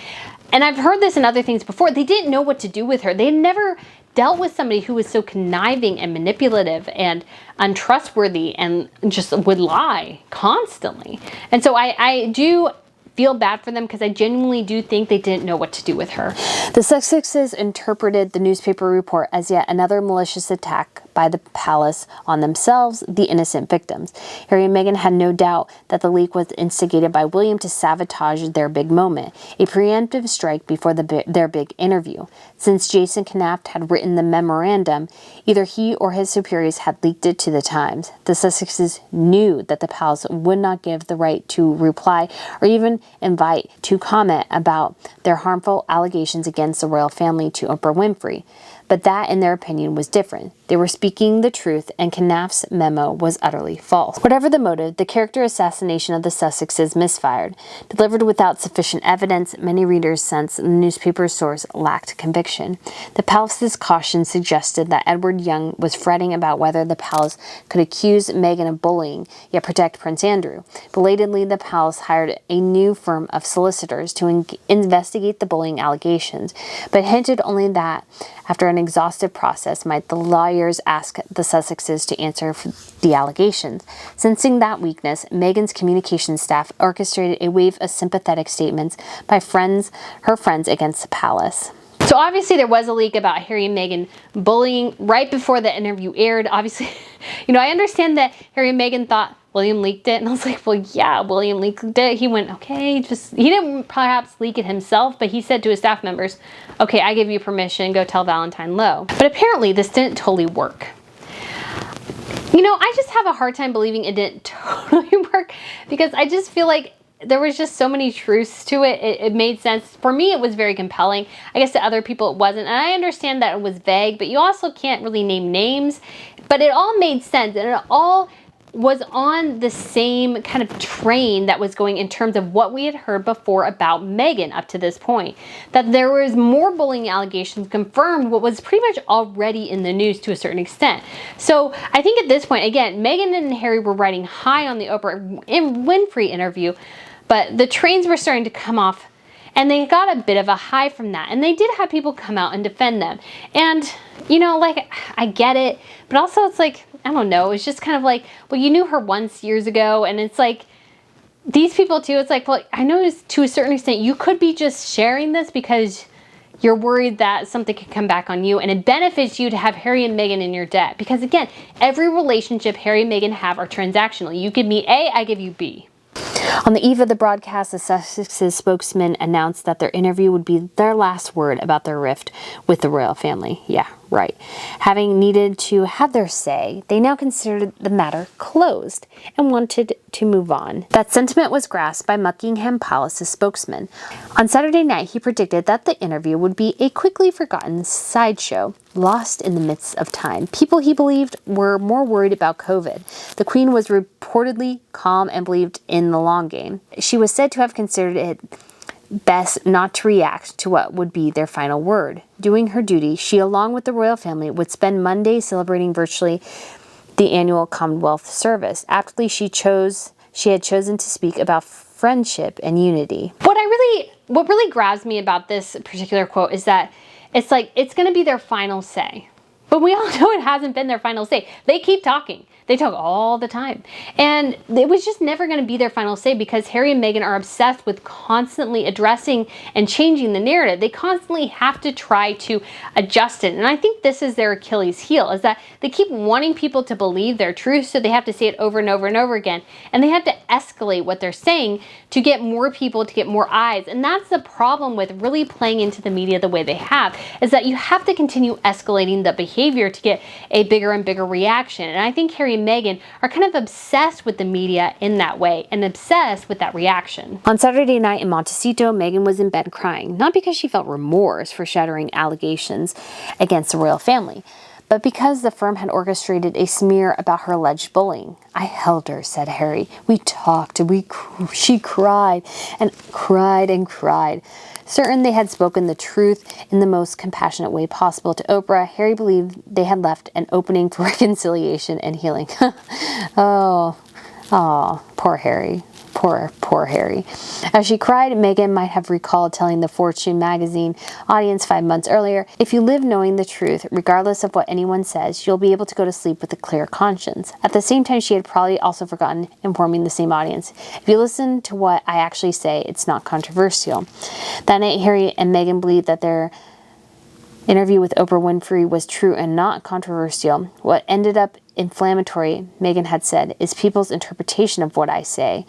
And I've heard this in other things before. They didn't know what to do with her. They never dealt with somebody who was so conniving and manipulative and untrustworthy and just would lie constantly. And so I do feel bad for them, because I genuinely do think they didn't know what to do with her.
The Sussexes interpreted the newspaper report as yet another malicious attack by the palace on themselves, the innocent victims. Harry and Meghan had no doubt that the leak was instigated by William to sabotage their big moment, a preemptive strike before their big interview. Since Jason Knaft had written the memorandum, either he or his superiors had leaked it to the Times. The Sussexes knew that the palace would not give the right to reply or even invite to comment about their harmful allegations against the royal family to Oprah Winfrey. But that, in their opinion, was different. They were speaking the truth, and Knaft's memo was utterly false. Whatever the motive, the character assassination of the Sussexes misfired. Delivered without sufficient evidence, many readers sensed the newspaper's source lacked conviction. The palace's caution suggested that Edward Young was fretting about whether the palace could accuse Meghan of bullying, yet protect Prince Andrew. Belatedly, the palace hired a new firm of solicitors to investigate the bullying allegations, but hinted only that, after an exhaustive process, might the lawyers ask the Sussexes to answer for the allegations. Sensing that weakness, Meghan's communications staff orchestrated a wave of sympathetic statements by her friends against the palace.
So obviously there was a leak about Harry and Meghan bullying right before the interview aired. Obviously, you know, I understand that Harry and Meghan thought William leaked it. And I was like, well, yeah, William leaked it. He went, okay, he didn't perhaps leak it himself, but he said to his staff members, okay, I give you permission, go tell Valentine Lowe. But apparently this didn't totally work. You know, I just have a hard time believing it didn't totally work, because I just feel like there was just so many truths to it. It made sense. For me, it was very compelling. I guess to other people it wasn't. And I understand that it was vague, but you also can't really name names. But it all made sense, and it all was on the same kind of train that was going in terms of what we had heard before about Meghan up to this point. That there was more bullying allegations confirmed what was pretty much already in the news to a certain extent. So I think at this point, again, Meghan and Harry were riding high on the Oprah Winfrey interview, but the trains were starting to come off, and they got a bit of a high from that. And they did have people come out and defend them. And, you know, like, I get it, but also it's like, I don't know, it's just kind of like, well, you knew her once years ago, and it's like, these people too, it's like, well, I know to a certain extent, you could be just sharing this because you're worried that something could come back on you, and it benefits you to have Harry and Meghan in your debt. Because again, every relationship Harry and Meghan have are transactional. You give me A, I give you B.
On the eve of the broadcast, the Sussex's spokesman announced that their interview would be their last word about their rift with the royal family. Yeah, right. Having needed to have their say, they now considered the matter closed and wanted to move on. That sentiment was grasped by Buckingham Palace's spokesman. On Saturday night, he predicted that the interview would be a quickly forgotten sideshow, lost in the midst of time. People, he believed, were more worried about COVID. The Queen was reportedly calm and believed in the long game. She was said to have considered it best not to react to what would be their final word. Doing her duty, she, along with the royal family, would spend Monday celebrating virtually the annual Commonwealth service. Afterly, she had chosen to speak about friendship and unity.
What really grabs me about this particular quote is that it's like, it's going to be their final say. But we all know it hasn't been their final say. They keep talking. They talk all the time. And it was just never going to be their final say, because Harry and Meghan are obsessed with constantly addressing and changing the narrative. They constantly have to try to adjust it. And I think this is their Achilles heel, is that they keep wanting people to believe their truth, so they have to say it over and over and over again. And they have to escalate what they're saying to get more people, to get more eyes. And that's the problem with really playing into the media the way they have, is that you have to continue escalating the behavior to get a bigger and bigger reaction. And I think Harry and Meghan are kind of obsessed with the media in that way, and obsessed with that reaction.
On Saturday night in Montecito, Meghan was in bed crying, not because she felt remorse for shattering allegations against the royal family, but because the firm had orchestrated a smear about her alleged bullying. "I held her," said Harry. "We talked, and she cried and cried and cried." Certain they had spoken the truth in the most compassionate way possible to Oprah, Harry believed they had left an opening for reconciliation and healing. Oh, poor Harry. Poor Harry. As she cried, Meghan might have recalled telling the Fortune magazine audience 5 months earlier, "If you live knowing the truth, regardless of what anyone says, you'll be able to go to sleep with a clear conscience." At the same time, she had probably also forgotten informing the same audience, "If you listen to what I actually say, it's not controversial." That night, Harry and Meghan believed that their interview with Oprah Winfrey was true and not controversial. "What ended up inflammatory," Meghan had said, "is people's interpretation of what I say."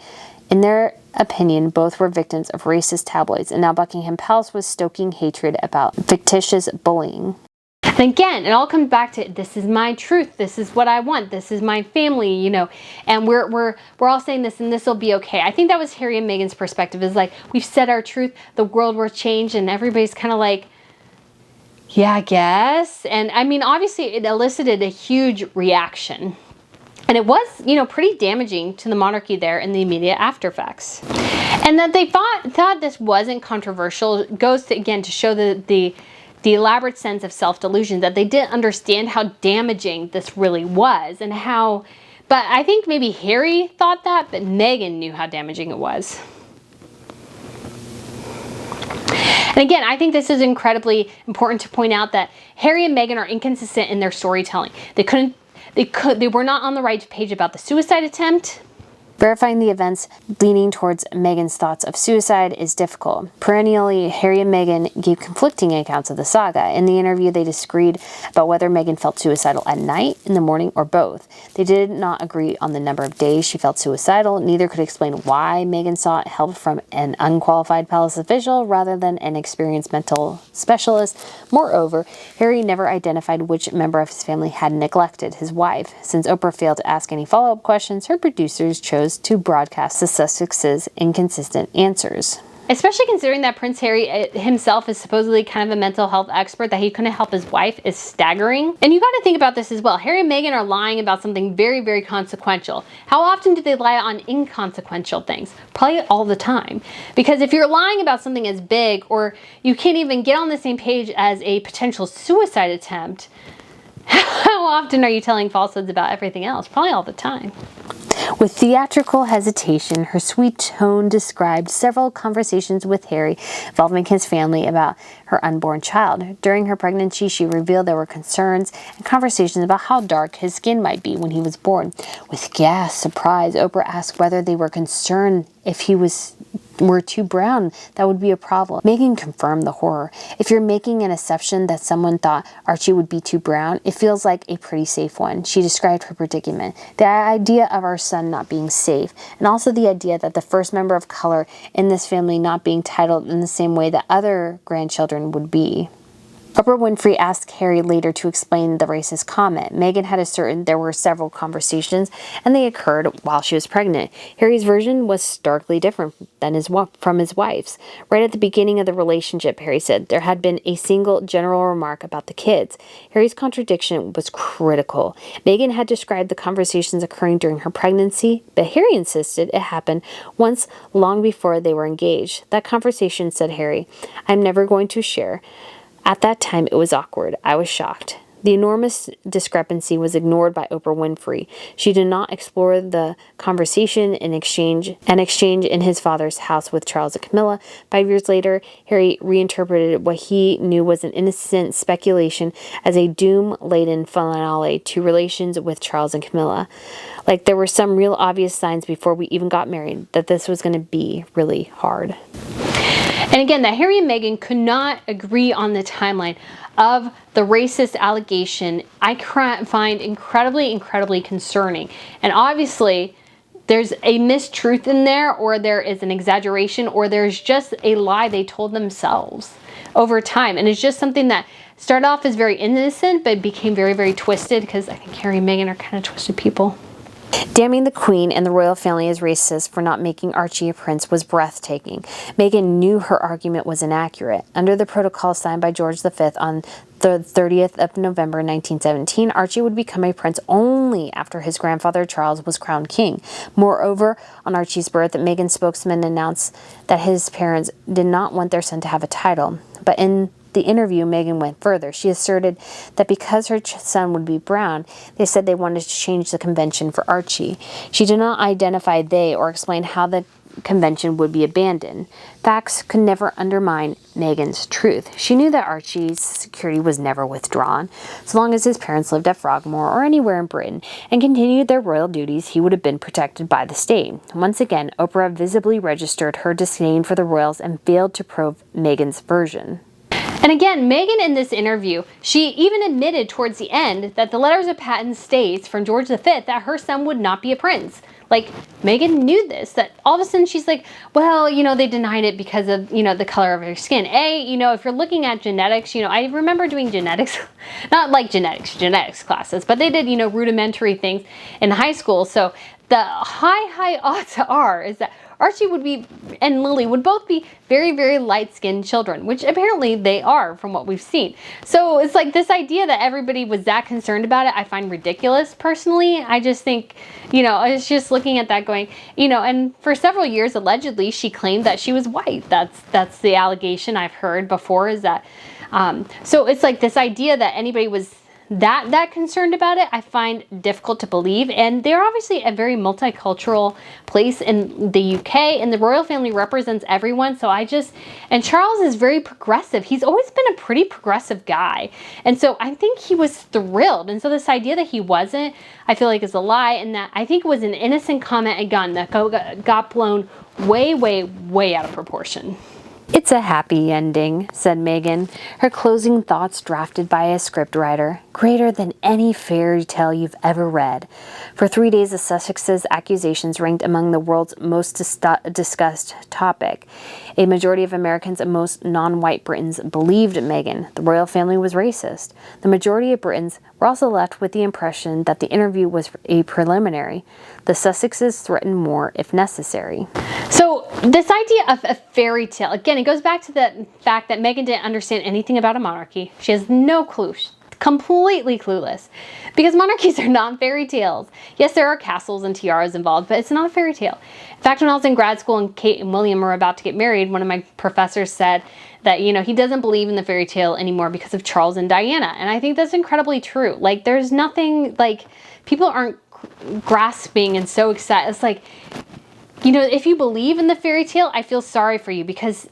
In their opinion, both were victims of racist tabloids, and now Buckingham Palace was stoking hatred about fictitious bullying.
And again, it all comes back to, this is my truth, this is what I want, this is my family, you know, and we're all saying this, and this will be okay. I think that was Harry and Meghan's perspective, is like, we've said our truth, the world will change, and everybody's kind of like, yeah, I guess. And I mean, obviously it elicited a huge reaction. And it was, you know, pretty damaging to the monarchy there in the immediate after effects. And that they thought this wasn't controversial goes to, again, to show the elaborate sense of self-delusion, that they didn't understand how damaging this really was, and how, but I think maybe Harry thought that, but Meghan knew how damaging it was. And again, I think this is incredibly important to point out, that Harry and Meghan are inconsistent in their storytelling. They were not on the right page about the suicide attempt.
Verifying the events leaning towards Meghan's thoughts of suicide is difficult. Perennially, Harry and Meghan gave conflicting accounts of the saga. In the interview, they disagreed about whether Meghan felt suicidal at night, in the morning, or both. They did not agree on the number of days she felt suicidal. Neither could explain why Meghan sought help from an unqualified palace official rather than an experienced mental specialist. Moreover, Harry never identified which member of his family had neglected his wife. Since Oprah failed to ask any follow-up questions, her producers chose to broadcast the Sussexes' inconsistent answers.
Especially considering that Prince Harry himself is supposedly kind of a mental health expert, that he couldn't help his wife is staggering. And you got to think about this as well. Harry and Meghan are lying about something very, very consequential. How often do they lie on inconsequential things? Probably all the time. Because if you're lying about something as big, or you can't even get on the same page as a potential suicide attempt, how often are you telling falsehoods about everything else? Probably all the time.
With theatrical hesitation, her sweet tone described several conversations with Harry involving his family about her unborn child. During her pregnancy, she revealed there were concerns and conversations about how dark his skin might be when he was born. With gasp surprise, Oprah asked whether they were concerned if he were too brown, that would be a problem. Meghan confirmed the horror. If you're making an assumption that someone thought Archie would be too brown, it feels like a pretty safe one. She described her predicament. The idea of our son not being safe, and also the idea that the first member of color in this family not being titled in the same way that other grandchildren would be. Oprah Winfrey asked Harry later to explain the racist comment. Meghan had asserted there were several conversations, and they occurred while she was pregnant. Harry's version was starkly different than from his wife's. Right at the beginning of the relationship, Harry said, there had been a single general remark about the kids. Harry's contradiction was critical. Meghan had described the conversations occurring during her pregnancy, but Harry insisted it happened once long before they were engaged. That conversation, said Harry, I'm never going to share. At that time, it was awkward. I was shocked. The enormous discrepancy was ignored by Oprah Winfrey. She did not explore the conversation an exchange in his father's house with Charles and Camilla. 5 years later, Harry reinterpreted what he knew was an innocent speculation as a doom-laden finale to relations with Charles and Camilla. Like there were some real obvious signs before we even got married that this was going to be really hard.
And again, that Harry and Meghan could not agree on the timeline of the racist allegation, I find incredibly, incredibly concerning. And obviously, there's a mistruth in there, or there is an exaggeration, or there's just a lie they told themselves over time. And it's just something that started off as very innocent, but became very, very twisted, because I think Harry and Meghan are kind of twisted people.
Damning the Queen and the royal family as racist for not making Archie a prince was breathtaking. Meghan knew her argument was inaccurate. Under the protocol signed by George V on the 30th of November 1917, Archie would become a prince only after his grandfather Charles was crowned king. Moreover, on Archie's birth, Meghan's spokesman announced that his parents did not want their son to have a title. But in the interview, Meghan went further. She asserted that because her son would be brown, they said they wanted to change the convention for Archie. She did not identify they or explain how the convention would be abandoned. Facts could never undermine Meghan's truth. She knew that Archie's security was never withdrawn. So long as his parents lived at Frogmore or anywhere in Britain and continued their royal duties, he would have been protected by the state. Once again, Oprah visibly registered her disdain for the royals and failed to prove Meghan's version.
And again, Meghan in this interview, she even admitted towards the end that the letters of patent states from George V that her son would not be a prince. Like, Meghan knew this, that all of a sudden she's like, well, they denied it because of, the color of her skin. If you're looking at genetics, I remember doing genetics, not like genetics classes, but they did, rudimentary things in high school. So the high odds are is that Archie and Lily would both be very, very light-skinned children, which apparently they are from what we've seen. So it's like this idea that everybody was that concerned about it, I find ridiculous personally. I just think, I was just looking at that going, and for several years, allegedly, she claimed that she was white. That's the allegation I've heard before is that, so it's like this idea that anybody was that concerned about it, I find difficult to believe. And they're obviously a very multicultural place in the UK, and the royal family represents everyone. So and Charles is very progressive. He's always been a pretty progressive guy. And so I think he was thrilled. And so this idea that he wasn't, I feel like is a lie, and that I think it was an innocent comment again that got blown way, way, way out of proportion.
It's a happy ending, said Meghan, her closing thoughts drafted by a scriptwriter, greater than any fairy tale you've ever read. For 3 days, the Sussexes' accusations ranked among the world's most discussed topic. A majority of Americans and most non-white Britons believed Meghan. The royal family was racist. The majority of Britons were also left with the impression that the interview was a preliminary. The Sussexes threatened more if necessary.
So this idea of a fairy tale, again, it goes back to the fact that Meghan didn't understand anything about a monarchy. She has no clue. She's completely clueless. Because monarchies are not fairy tales. Yes, there are castles and tiaras involved, but it's not a fairy tale. In fact, when I was in grad school and Kate and William were about to get married, one of my professors said that, he doesn't believe in the fairy tale anymore because of Charles and Diana. And I think that's incredibly true. Like, there's nothing, like, people aren't grasping and so excited. It's like, if you believe in the fairy tale, I feel sorry for you because,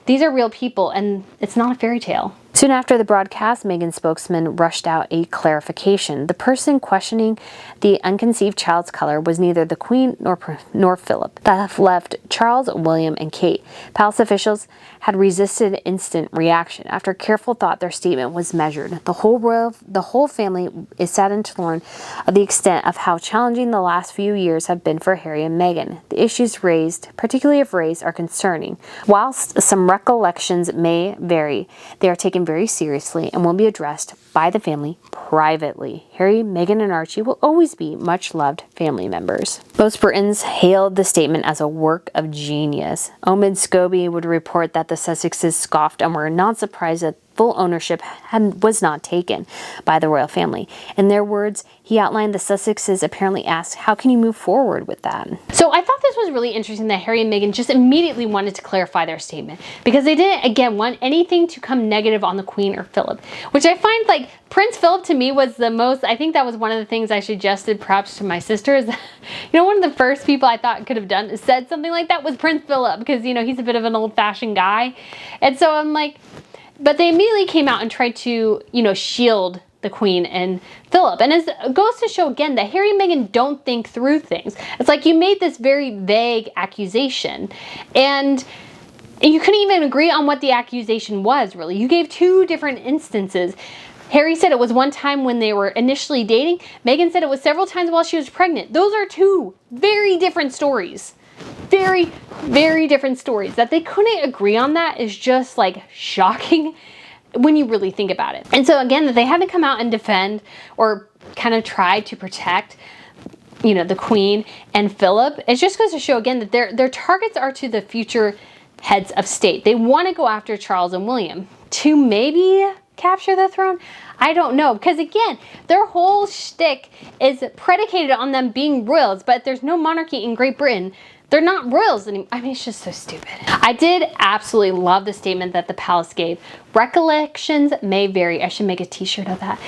these are real people and it's not a fairy tale.
Soon after the broadcast, Meghan's spokesman rushed out a clarification. The person questioning the unconceived child's color was neither the Queen nor Philip. That left Charles, William, and Kate. Palace officials had resisted instant reaction. After careful thought, their statement was measured. The whole family is saddened to learn of the extent of how challenging the last few years have been for Harry and Meghan. The issues raised, particularly of race, are concerning. Whilst some recollections may vary, they are taken very seriously and will be addressed by the family privately. Harry, Meghan, and Archie will always be much loved family members. Most Britons hailed the statement as a work of genius. Omid Scobie would report that the Sussexes scoffed and were not surprised that full ownership was not taken by the royal family. In their words, he outlined the Sussexes apparently asked, how can you move forward with that?
So I thought this was really interesting that Harry and Meghan just immediately wanted to clarify their statement because they didn't, again, want anything to come negative on the Queen or Philip, which I find like Prince Philip to me was the most, I think that was one of the things I suggested perhaps to my sister is, one of the first people I thought could have said something like that was Prince Philip because, he's a bit of an old-fashioned guy. And so I'm like, but they immediately came out and tried to, shield the Queen and Philip. And it goes to show again that Harry and Meghan don't think through things. It's like you made this very vague accusation and you couldn't even agree on what the accusation was, really. You gave two different instances. Harry said it was one time when they were initially dating. Meghan said it was several times while she was pregnant. Those are two very different stories. Very, very different stories. That they couldn't agree on that is just like shocking when you really think about it. And so again, that they had to come out and defend or kind of try to protect, the Queen and Philip. It just goes to show again that their targets are to the future heads of state. They want to go after Charles and William to maybe capture the throne. I don't know, because again, their whole shtick is predicated on them being royals, but there's no monarchy in Great Britain. They're not royals anymore. I mean, it's just so stupid. I did absolutely love the statement that the palace gave. Recollections may vary. I should make a t-shirt of that.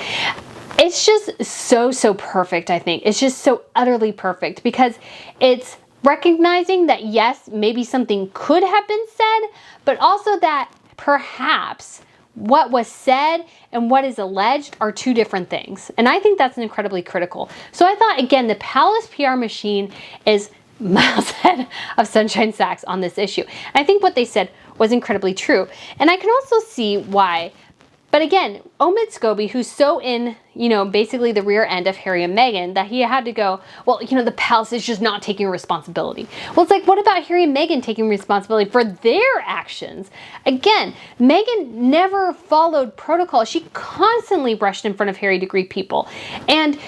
It's just so perfect, I think. It's just so utterly perfect because it's recognizing that yes, maybe something could have been said, but also that perhaps what was said and what is alleged are two different things. And I think that's incredibly critical. So I thought, again, the palace PR machine is miles ahead of Sunshine Sachs on this issue. And I think what they said was incredibly true. And I can also see why. But again, Omid Scobie, who's so in, basically the rear end of Harry and Meghan, that he had to go, well, the palace is just not taking responsibility. Well, it's like, what about Harry and Meghan taking responsibility for their actions? Again, Meghan never followed protocol. She constantly rushed in front of Harry to greet people. And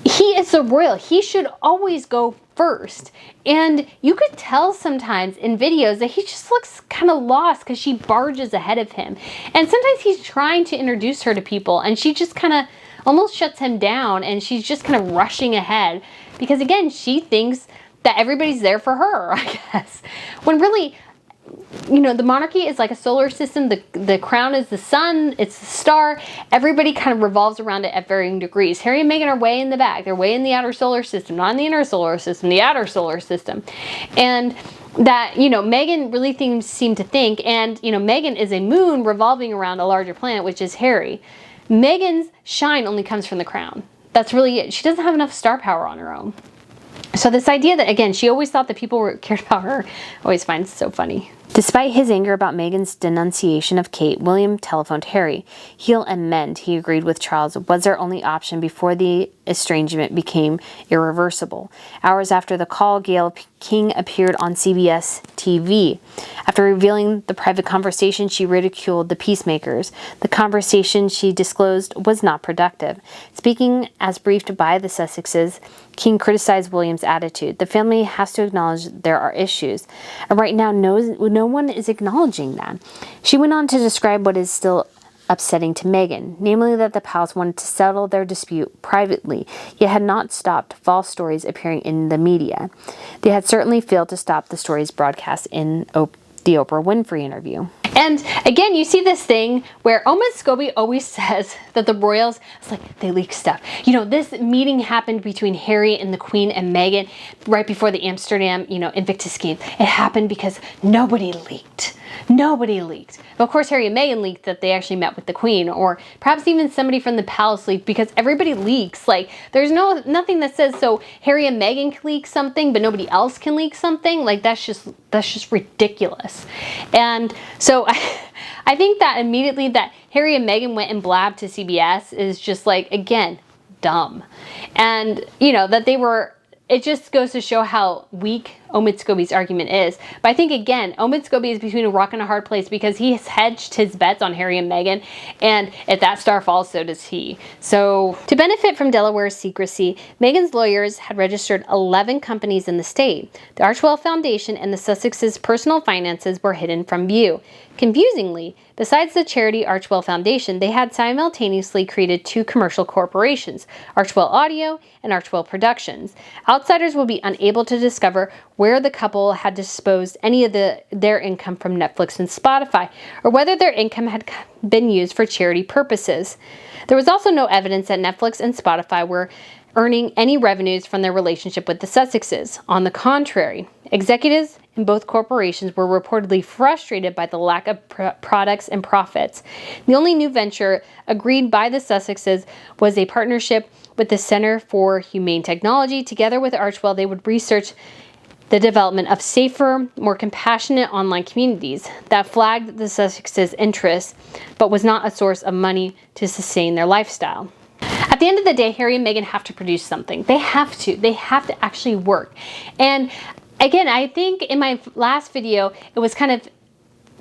he is the royal. He should always go first. And you could tell sometimes in videos that he just looks kind of lost because she barges ahead of him. And sometimes he's trying to introduce her to people and she just kind of almost shuts him down and she's just kind of rushing ahead because again, she thinks that everybody's there for her, I guess. When really, the monarchy is like a solar system. The crown is the sun. It's the star. Everybody kind of revolves around it at varying degrees. Harry and Meghan are way in the back. They're way in the outer solar system, not in the inner solar system, the outer solar system. And that, Meghan really seem to think, and, Meghan is a moon revolving around a larger planet, which is Harry. Meghan's shine only comes from the crown. That's really it. She doesn't have enough star power on her own. So this idea that, again, she always thought that people cared about her, I always find so funny.
Despite his anger about Meghan's denunciation of Kate, William telephoned Harry. Heal and mend, he agreed with Charles, was their only option before the estrangement became irreversible. Hours after the call, Gayle King appeared on CBS TV. After revealing the private conversation, she ridiculed the peacemakers. The conversation, she disclosed, was not productive. Speaking as briefed by the Sussexes, King criticized William's attitude. The family has to acknowledge there are issues. And right now, no one is acknowledging that. She went on to describe what is still upsetting to Meghan, namely that the palace wanted to settle their dispute privately, yet had not stopped false stories appearing in the media. They had certainly failed to stop the stories broadcast in the Oprah Winfrey interview.
And again, you see this thing where Omid Scobie always says that the royals, it's like they leak stuff. This meeting happened between Harry and the Queen and Meghan right before the Amsterdam, Invictus Games. It happened because nobody leaked. Nobody leaked. But of course, Harry and Meghan leaked that they actually met with the Queen, or perhaps even somebody from the palace leaked, because everybody leaks. Like, there's nothing that says so Harry and Meghan can leak something, but nobody else can leak something. Like, that's just ridiculous. And so I think that immediately that Harry and Meghan went and blabbed to CBS is just like, again, dumb. And, that they were, it just goes to show how weak Omid Scobie's argument is. But I think, again, Omid Scobie is between a rock and a hard place because he has hedged his bets on Harry and Meghan, and if that star falls, so does he. So, to benefit from Delaware's secrecy, Meghan's lawyers had registered 11 companies in the state. The Archewell Foundation and the Sussexes' personal finances were hidden from view. Confusingly, besides the charity Archewell Foundation, they had simultaneously created 2 commercial corporations, Archewell Audio and Archewell Productions. Outsiders will be unable to discover where the couple had disposed any of their income from Netflix and Spotify, or whether their income had been used for charity purposes. There was also no evidence that Netflix and Spotify were earning any revenues from their relationship with the Sussexes. On the contrary, executives in both corporations were reportedly frustrated by the lack of products and profits. The only new venture agreed by the Sussexes was a partnership with the Center for Humane Technology. Together with Archewell, they would research the development of safer, more compassionate online communities that flagged the Sussexes' interests, but was not a source of money to sustain their lifestyle. At the end of the day, Harry and Meghan have to produce something. They have to. They have to actually work. And again, I think in my last video, it was kind of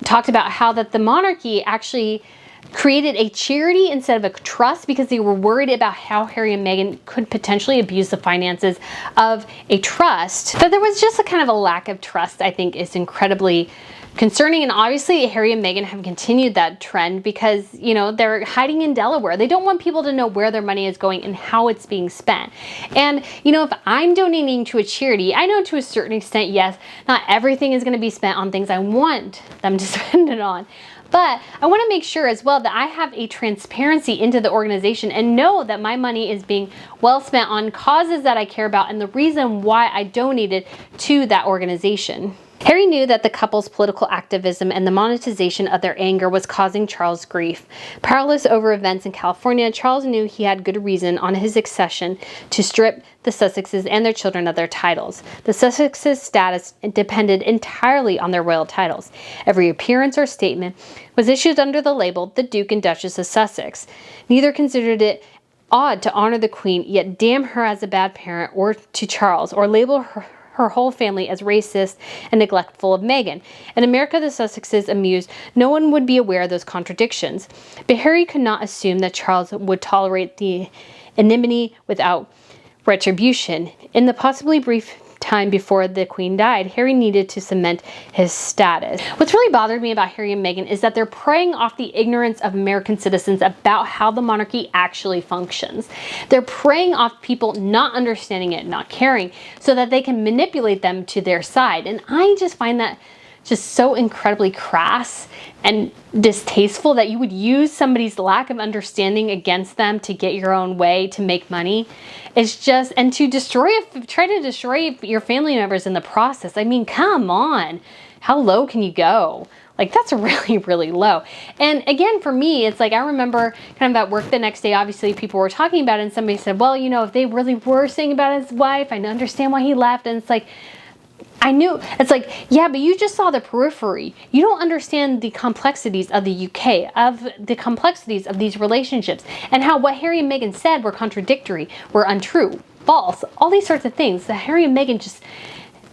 talked about how that the monarchy actually created a charity instead of a trust because they were worried about how Harry and Meghan could potentially abuse the finances of a trust. But there was just a kind of a lack of trust, I think, is incredibly concerning. And obviously Harry and Meghan have continued that trend because, they're hiding in Delaware. They don't want people to know where their money is going and how it's being spent. And, if I'm donating to a charity, I know to a certain extent, yes, not everything is going to be spent on things I want them to spend it on. But I want to make sure as well that I have a transparency into the organization and know that my money is being well spent on causes that I care about and the reason why I donated to that organization. Harry knew that the couple's political activism and the monetization of their anger was causing Charles grief. Powerless over events in California, Charles knew he had good reason on his accession to strip the Sussexes and their children of their titles. The Sussexes' status depended entirely on their royal titles. Every appearance or statement was issued under the label the Duke and Duchess of Sussex. Neither considered it odd to honor the Queen, yet damn her as a bad parent or to Charles, or label her whole family as racist and neglectful of Meghan. In America, the Sussexes amused, no one would be aware of those contradictions. But Harry could not assume that Charles would tolerate the enmity without retribution. In the possibly brief time before the Queen died, Harry needed to cement his status. What's really bothered me about Harry and Meghan is that they're preying off the ignorance of American citizens about how the monarchy actually functions. They're preying off people not understanding it, not caring, so that they can manipulate them to their side. And I just find that just so incredibly crass and distasteful that you would use somebody's lack of understanding against them to get your own way, to make money. It's just, and to try to destroy your family members in the process. I mean, come on. How low can you go? Like, that's really, really low. And again, for me, it's like, I remember kind of at work the next day, obviously people were talking about it, and somebody said, well, you know, if they really were saying about his wife, I understand why he left. And it's like, I knew, it's like, yeah, but you just saw the periphery. You don't understand the complexities of the UK, of the complexities of these relationships, and how what Harry and Meghan said were contradictory, were untrue, false, all these sorts of things. That Harry and Meghan just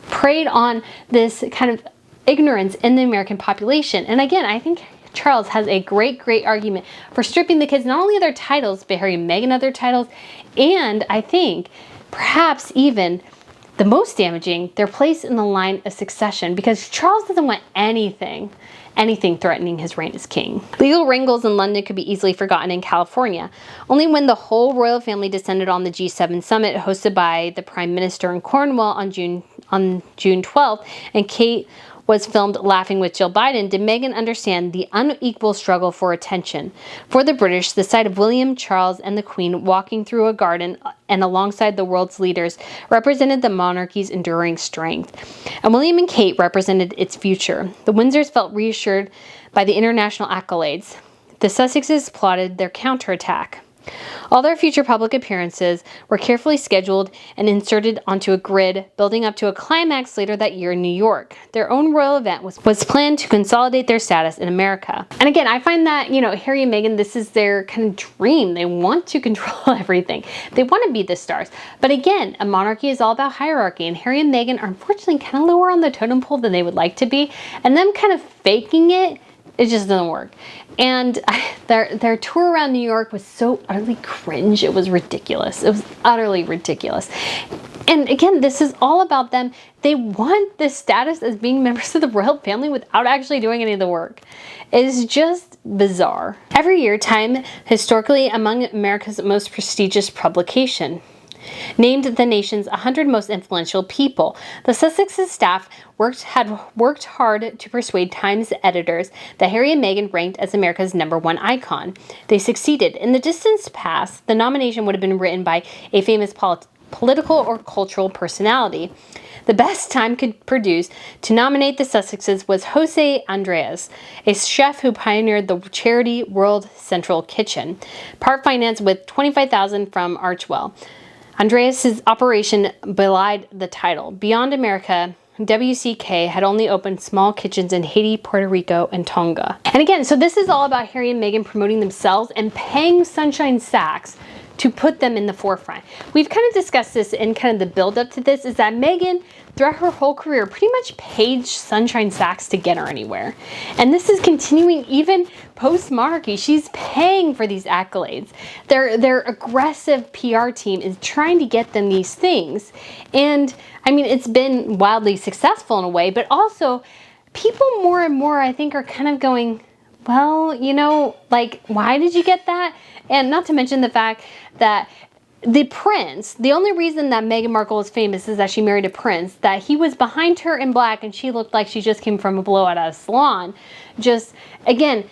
preyed on this kind of ignorance in the American population. And again, I think Charles has a great argument for stripping the kids not only of their titles, but Harry and Meghan of their titles, and I think perhaps even the most damaging, their place in the line of succession, because Charles doesn't want anything threatening his reign as king. Legal wrangles in London could be easily forgotten in California. Only when the whole royal family descended on the G7 summit hosted by the Prime Minister in Cornwall on June 12th, and Kate was filmed laughing with Jill Biden, did Meghan understand the unequal struggle for attention. For the British, the sight of William, Charles, and the Queen walking through a garden and alongside the world's leaders represented the monarchy's enduring strength. And William and Kate represented its future. The Windsors felt reassured by the international accolades. The Sussexes plotted their counterattack. All their future public appearances were carefully scheduled and inserted onto a grid, building up to a climax later that year in New York. Their own royal event was planned to consolidate their status in America. And again, I find that, you know, Harry and Meghan, this is their kind of dream. They want to control everything. They want to be the stars. But again, a monarchy is all about hierarchy, and Harry and Meghan are unfortunately kind of lower on the totem pole than they would like to be. And them kind of faking it just doesn't work. And their tour around New York was so utterly cringe. It was ridiculous. It was utterly ridiculous. And again, this is all about them. They want this status as being members of the royal family without actually doing any of the work. It is just bizarre. Every year, Time, historically among America's most prestigious publication, named the nation's 100 most influential people. The Sussexes staff had worked hard to persuade Time's editors that Harry and Meghan ranked as America's #1 icon. They succeeded. In the distant past, the nomination would have been written by a famous political or cultural personality. The best Time could produce to nominate the Sussexes was Jose Andres, a chef who pioneered the charity World Central Kitchen, part financed with $25,000 from Archwell. Andreas' operation belied the title. Beyond America, WCK had only opened small kitchens in Haiti, Puerto Rico, and Tonga. And again, so this is all about Harry and Meghan promoting themselves and paying Sunshine Sachs to put them in the forefront. We've kind of discussed this in kind of the build up to this, is that Meghan, throughout her whole career, pretty much paid Sunshine Sachs to get her anywhere. And this is continuing even post-Monarchy. She's paying for these accolades. Their aggressive PR team is trying to get them these things. And I mean, it's been wildly successful in a way, but also people more and more, I think, are kind of going, well, you know, like, why did you get that? And not to mention the fact that the prince, the only reason that Meghan Markle is famous is that she married a prince, that he was behind her in black and she looked like she just came from a blowout at a salon, just, again,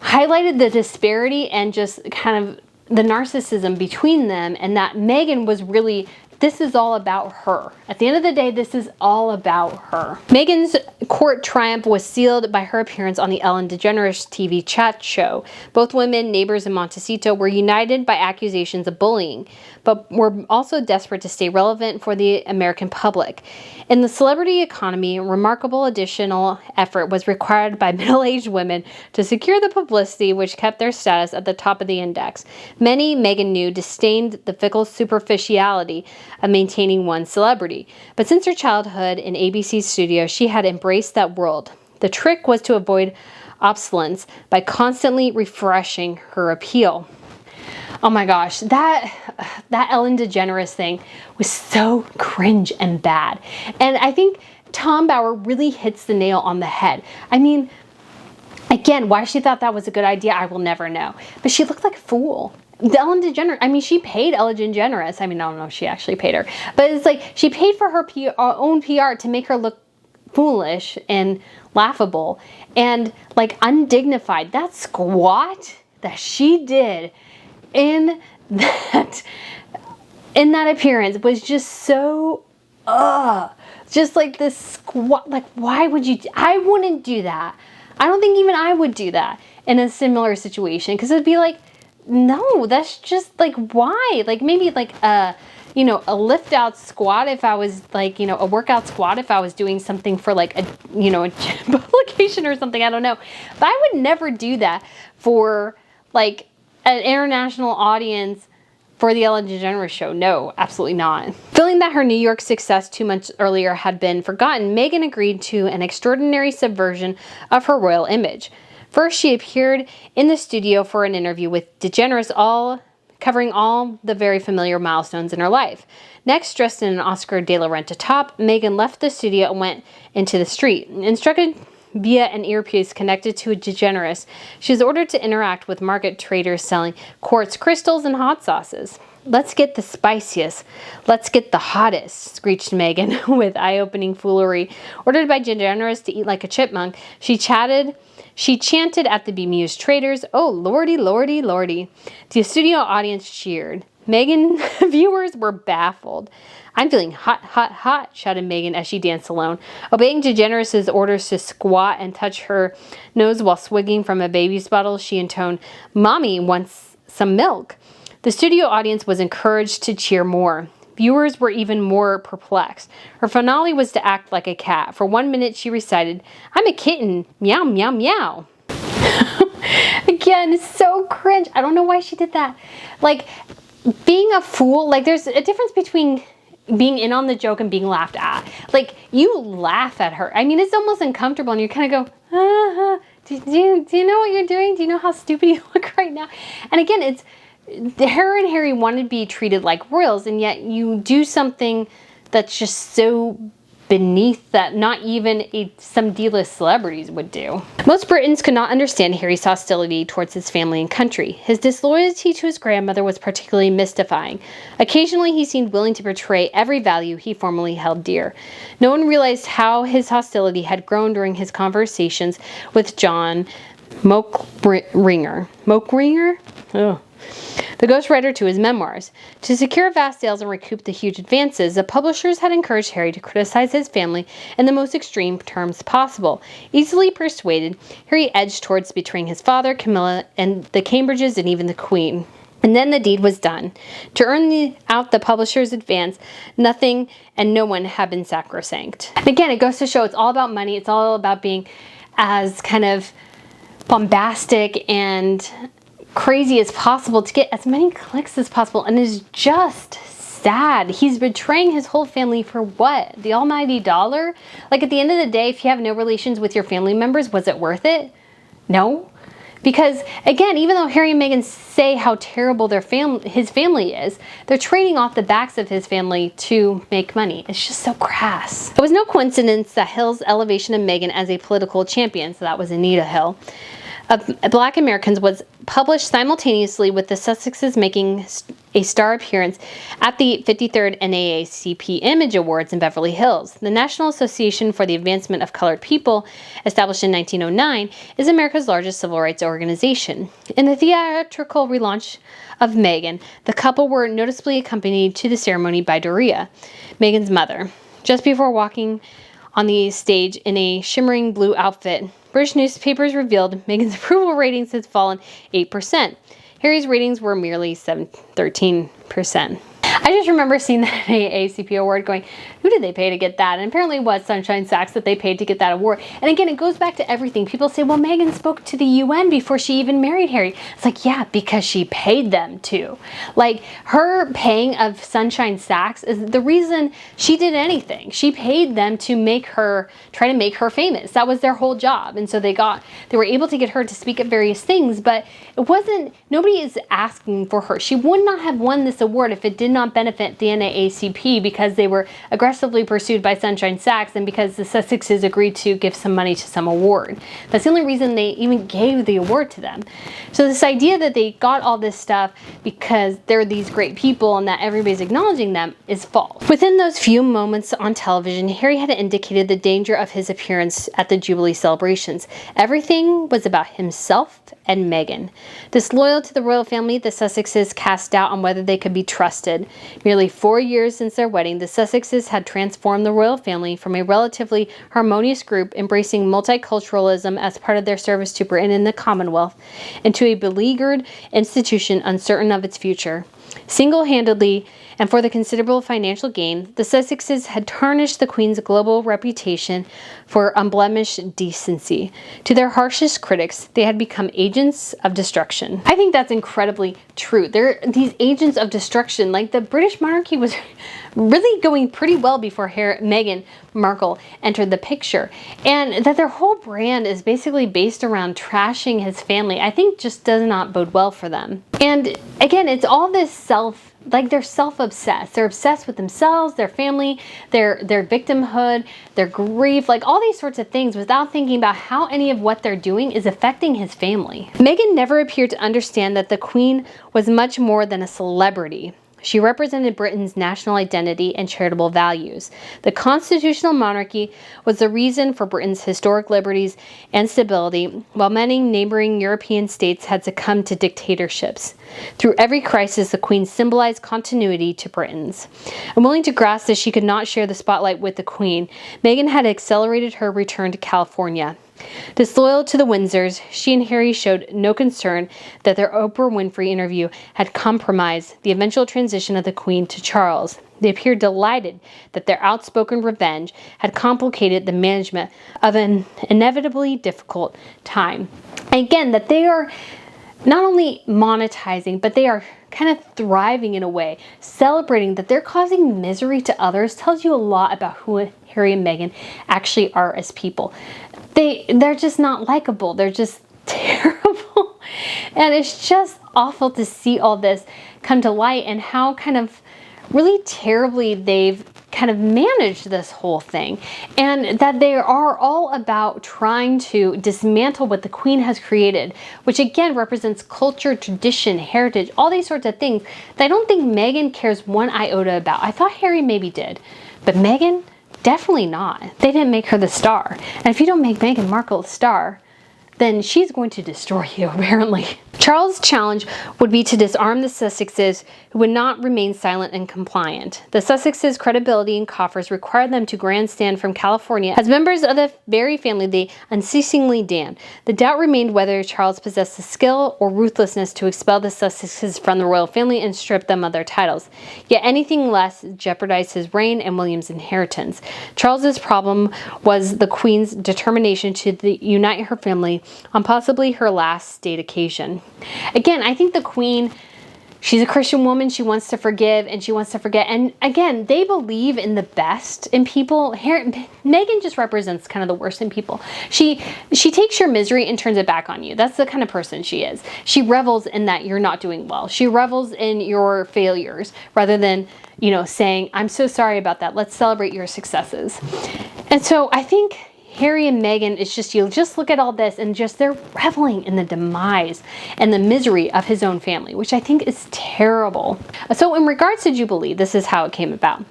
highlighted the disparity and just kind of the narcissism between them, and that Meghan was really, this is all about her. At the end of the day, this is all about her. Meghan's court triumph was sealed by her appearance on the Ellen DeGeneres TV chat show. Both women, neighbors in Montecito, were united by accusations of bullying, but were also desperate to stay relevant for the American public. In the celebrity economy, a remarkable additional effort was required by middle-aged women to secure the publicity which kept their status at the top of the index. Many, Meghan knew, disdained the fickle superficiality of maintaining one's celebrity. But since her childhood in ABC's studio, she had embraced that world. The trick was to avoid obsolescence by constantly refreshing her appeal. Oh my gosh, that Ellen DeGeneres thing was so cringe and bad. And I think Tom Bauer really hits the nail on the head. I mean, again, why she thought that was a good idea, I will never know. But she looked like a fool. The Ellen DeGeneres, I mean, she paid Ellen DeGeneres. I mean, I don't know if she actually paid her. But it's like, she paid for her own PR to make her look foolish and laughable and like undignified. That squat that she did in that appearance was just so just like this squat. Like, why would you? I wouldn't do that. I don't think even I would do that in a similar situation, because it'd be like, no, that's just like, why? Like maybe like a lift out squat if I was like, a workout squat if I was doing something for like a publication or something, I don't know. But I would never do that for like an international audience for the Ellen DeGeneres show. No, absolutely not. Feeling that her New York success 2 months earlier had been forgotten, Meghan agreed to an extraordinary subversion of her royal image. First, she appeared in the studio for an interview with DeGeneres, covering all the very familiar milestones in her life. Next, dressed in an Oscar de la Renta top, Meghan left the studio and went into the street. Instructed via an earpiece connected to a DeGeneres, she was ordered to interact with market traders selling quartz crystals and hot sauces. "Let's get the spiciest. Let's get the hottest," screeched Meghan with eye-opening foolery. Ordered by DeGeneres to eat like a chipmunk, she chanted at the bemused traders, "Oh, lordy, lordy, lordy." The studio audience cheered. Meghan viewers were baffled. "I'm feeling hot, hot, hot," shouted Meghan as she danced alone. Obeying DeGeneres' orders to squat and touch her nose while swigging from a baby's bottle, she intoned, "Mommy wants some milk." The studio audience was encouraged to cheer more. Viewers were even more perplexed. Her finale was to act like a cat. For 1 minute, she recited, "I'm a kitten, meow, meow, meow." Again, it's so cringe. I don't know why she did that. Like, being a fool, like there's a difference between being in on the joke and being laughed at. Like, you laugh at her. I mean, it's almost uncomfortable and you kind of go, do you know what you're doing? Do you know how stupid you look right now? And again, it's her and Harry want to be treated like royals, and yet you do something that's just so beneath that not even some D-list celebrities would do. Most Britons could not understand Harry's hostility towards his family and country. His disloyalty to his grandmother was particularly mystifying. Occasionally, he seemed willing to betray every value he formerly held dear. No one realized how his hostility had grown during his conversations with John Mokringer. Mokringer? Ugh. The ghostwriter to his memoirs. To secure vast sales and recoup the huge advances, the publishers had encouraged Harry to criticize his family in the most extreme terms possible. Easily persuaded, Harry edged towards betraying his father, Camilla, and the Cambridges, and even the Queen. And then the deed was done. To earn out the publisher's advance, nothing and no one had been sacrosanct. And again, it goes to show it's all about money. It's all about being as kind of bombastic and crazy as possible to get as many clicks as possible, and is just sad. He's betraying his whole family for what? The almighty dollar? Like, at the end of the day, if you have no relations with your family members, was it worth it? No. Because again, even though Harry and Meghan say how terrible his family is, they're trading off the backs of his family to make money. It's just so crass. It was no coincidence that Hill's elevation of Meghan as a political champion, so that was Anita Hill, of Black Americans, was published simultaneously with the Sussexes making a star appearance at the 53rd NAACP Image Awards in Beverly Hills. The National Association for the Advancement of Colored People, established in 1909, is America's largest civil rights organization. In the theatrical relaunch of Meghan, the couple were noticeably accompanied to the ceremony by Doria, Meghan's mother. Just before walking on the stage in a shimmering blue outfit, British newspapers revealed Meghan's approval ratings had fallen 8%. Harry's ratings were merely 13%. I just remember seeing that AACP award going, who did they pay to get that? And apparently it was Sunshine Sachs that they paid to get that award. And again, it goes back to everything. People say, well, Meghan spoke to the UN before she even married Harry. It's like, yeah, because she paid them to. Like, her paying of Sunshine Sachs is the reason she did anything. She paid them to try to make her famous. That was their whole job. And so they were able to get her to speak at various things, but nobody is asking for her. She would not have won this award if it did not not benefit the NAACP because they were aggressively pursued by Sunshine Sachs and because the Sussexes agreed to give some money to some award. That's the only reason they even gave the award to them. So this idea that they got all this stuff because they're these great people and that everybody's acknowledging them is false. Within those few moments on television, Harry had indicated the danger of his appearance at the Jubilee celebrations. Everything was about himself and Meghan. Disloyal to the royal family, the Sussexes cast doubt on whether they could be trusted. Nearly 4 years since their wedding, the Sussexes had transformed the royal family from a relatively harmonious group embracing multiculturalism as part of their service to Britain and the Commonwealth into a beleaguered institution uncertain of its future. Single-handedly, and for the considerable financial gain, the Sussexes had tarnished the Queen's global reputation for unblemished decency. To their harshest critics, they had become agents of destruction. I think that's incredibly true. They're these agents of destruction. Like, the British monarchy was really going pretty well before Meghan Markle entered the picture. And that their whole brand is basically based around trashing his family, I think just does not bode well for them. And again, it's all this they're self-obsessed. They're obsessed with themselves, their family, their victimhood, their grief, like all these sorts of things without thinking about how any of what they're doing is affecting his family. Meghan never appeared to understand that the Queen was much more than a celebrity. She represented Britain's national identity and charitable values. The constitutional monarchy was the reason for Britain's historic liberties and stability, while many neighboring European states had succumbed to dictatorships. Through every crisis, the Queen symbolized continuity to Britons. Unwilling to grasp that she could not share the spotlight with the Queen, Meghan had accelerated her return to California. Disloyal to the Windsors, she and Harry showed no concern that their Oprah Winfrey interview had compromised the eventual transition of the Queen to Charles. They appeared delighted that their outspoken revenge had complicated the management of an inevitably difficult time. And again, that they are not only monetizing, but they are kind of thriving in a way. Celebrating that they're causing misery to others tells you a lot about who Harry and Meghan actually are as people. They're just not likable. They're just terrible. And it's just awful to see all this come to light and how kind of really terribly they've kind of managed this whole thing. And that they are all about trying to dismantle what the Queen has created, which again represents culture, tradition, heritage, all these sorts of things that I don't think Meghan cares one iota about. I thought Harry maybe did, but Meghan, definitely not. They didn't make her the star. And if you don't make Meghan Markle a star, then she's going to destroy you, apparently. Charles' challenge would be to disarm the Sussexes, who would not remain silent and compliant. The Sussexes' credibility and coffers required them to grandstand from California. As members of the Barry family, they unceasingly damned. The doubt remained whether Charles possessed the skill or ruthlessness to expel the Sussexes from the royal family and strip them of their titles. Yet anything less jeopardized his reign and William's inheritance. Charles's problem was the Queen's determination to unite her family on possibly her last state occasion. Again, I think the Queen, she's a Christian woman. She wants to forgive and she wants to forget. And again, they believe in the best in people. Meghan just represents kind of the worst in people. She takes your misery and turns it back on you. That's the kind of person she is. She revels in that you're not doing well. She revels in your failures rather than, saying, I'm so sorry about that. Let's celebrate your successes. And so I think Harry and Meghan, it's just, you just look at all this and just they're reveling in the demise and the misery of his own family, which I think is terrible. So in regards to Jubilee, this is how it came about.